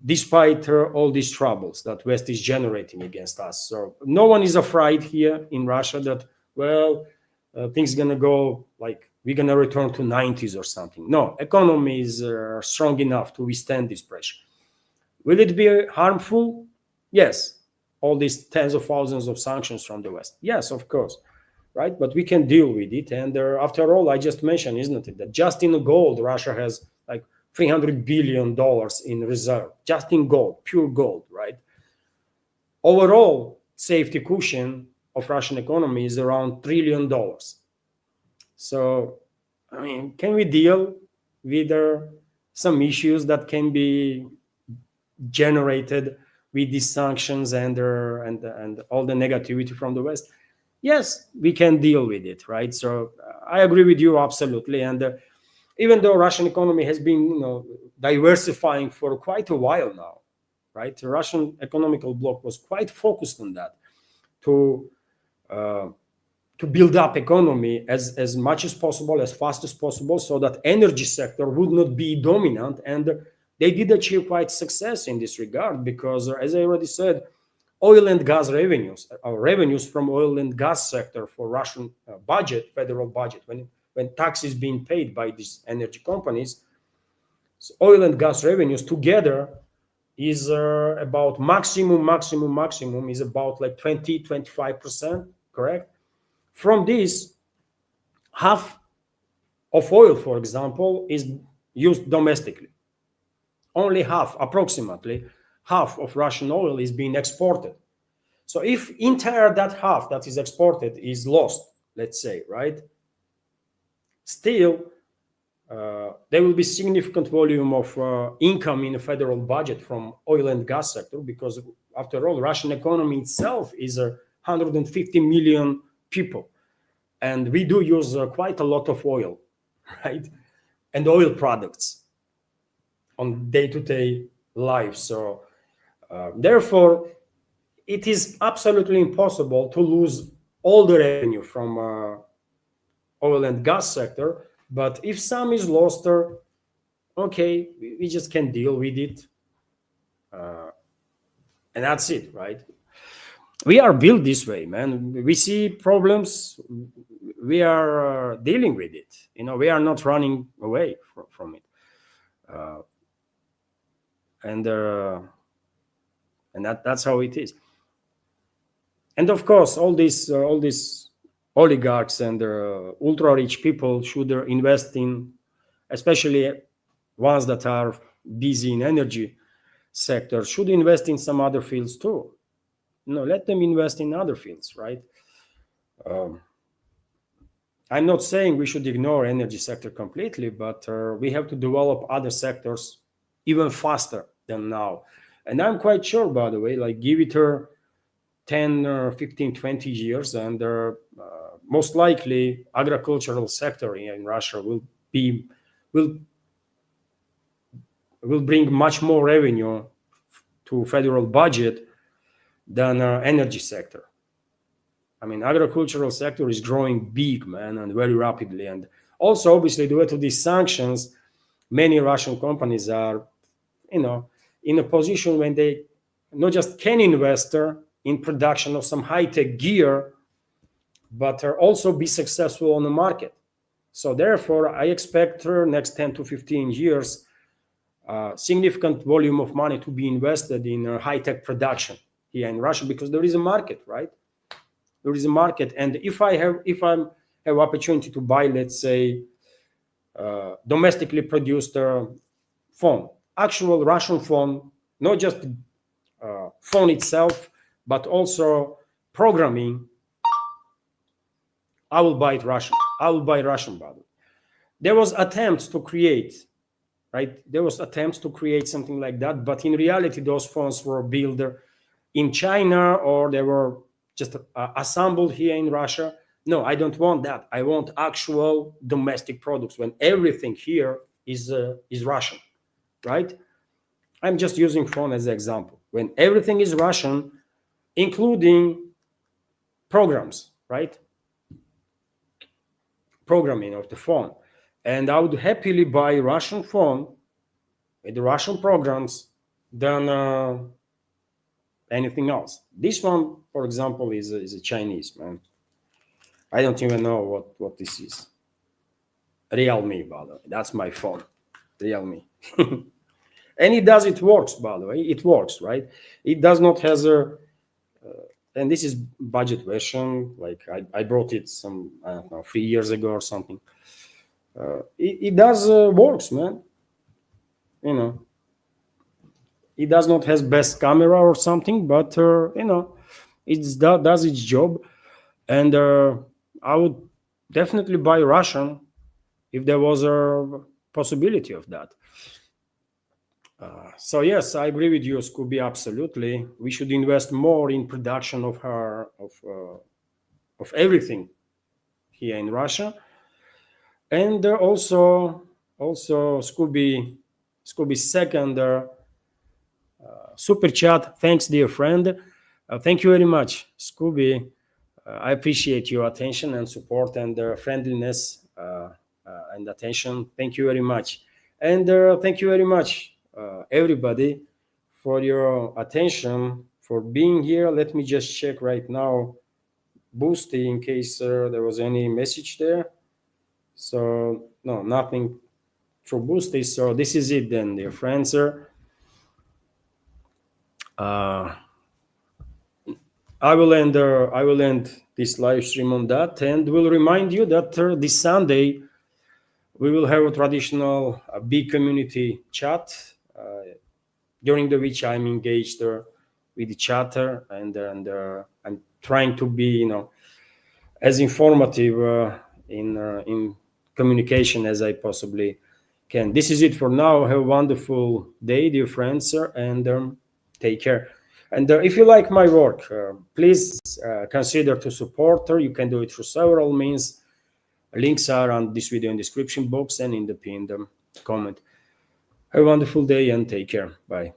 Despite all these troubles that West is generating against us. So no one is afraid here in Russia that, well, things going to go like we're going to return to 90s or something. No, economy is strong enough to withstand this pressure. Will it be harmful? Yes. All these tens of thousands of sanctions from the West. Yes, of course. Right? But we can deal with it. And after all, I just mentioned, isn't it, that just in gold, Russia has like $300 billion in reserve, just in gold, pure gold, right? Overall safety cushion of Russian economy is around $1 trillion. So, I mean, can we deal with some issues that can be generated with these sanctions and all the negativity from the West? Yes, we can deal with it, right? So I agree with you absolutely. And even though Russian economy has been, diversifying for quite a while now, right? The Russian economical bloc was quite focused on that to build up economy as much as possible, as fast as possible, so that energy sector would not be dominant. And they did achieve quite success in this regard because, as I already said, oil and gas revenues, revenues from oil and gas sector for Russian budget, federal budget, when tax is being paid by these energy companies, so oil and gas revenues together is about maximum is about like 20-25%, correct? From this, half of oil, for example, is used domestically. Only half, approximately half of Russian oil is being exported. So if entire that half that is exported is lost, let's say, right? Still, there will be significant volume of income in the federal budget from oil and gas sector because, after all, Russian economy itself is 150 million people, and we do use quite a lot of oil, right, and oil products on day-to-day life. So, therefore, it is absolutely impossible to lose all the revenue from oil and gas sector. But if some is lost, okay, we just can deal with it, and that's it, right? We are built this way, man. We see problems, we are dealing with it. We are not running away from it. Uh, and that's how it is. And of course, all these oligarchs and ultra rich people should invest in, especially ones that are busy in energy sector, should invest in some other fields too. Let them invest in other fields, right? um, I'm not saying we should ignore energy sector completely, but we have to develop other sectors even faster than now. And I'm quite sure, by the way, like give it 10 or 15, 20 years, and most likely agricultural sector here in Russia be will will bring much more revenue to federal budget than energy sector. I mean, agricultural sector is growing big, man, and very rapidly. And also, obviously, due to these sanctions, many Russian companies are, in a position when they not just can invest in production of some high-tech gear, but also be successful on the market. So therefore, I expect next 10 to 15 years, significant volume of money to be invested in high-tech production here in Russia, because there is a market, right? There is a market, and if I have opportunity to buy, let's say, domestically produced phone, actual Russian phone, not just phone itself, but also programming, I will buy it Russian. I will buy Russian, by the way. There was attempts to create, right? There was attempts to create something like that, but in reality, those phones were built in China, or they were just assembled here in Russia. No, I don't want that. I want actual domestic products when everything here is Russian, right? I'm just using phone as an example. When everything is Russian, including programs, right? Programming of the phone. And I would happily buy Russian phone with the Russian programs than anything else. This one, for example, is a Chinese, man. I don't even know what this is. Realme, by the way. That's my phone. Realme. And it works, by the way. It works, right? It does not has and this is budget version. Like I brought it some, I don't know, 3 years ago or something. It does works, man. It does not has best camera or something, but it does its job. And I would definitely buy Russian if there was a possibility of that. So yes, I agree with you, Scooby. Absolutely, we should invest more in production of everything here in Russia, and also Scooby's second super chat. Thanks, dear friend. Thank you very much, Scooby. I appreciate your attention and support and friendliness and attention. Thank you very much, and thank you very much, everybody, for your attention, for being here. Let me just check right now, Boosty, in case there was any message there. So no, nothing through Boosty. So this is it then, dear friends. I will end this live stream on that, and will remind you that this Sunday we will have a traditional big community chat, during the which I'm engaged with the chatter, and I'm trying to be, as informative in communication as I possibly can. This is it for now. Have a wonderful day, dear friends, and take care. And if you like my work, please consider to support her. You can do it through several means. Links are on this video in description box and in the pinned comment. Have a wonderful day and take care. Bye.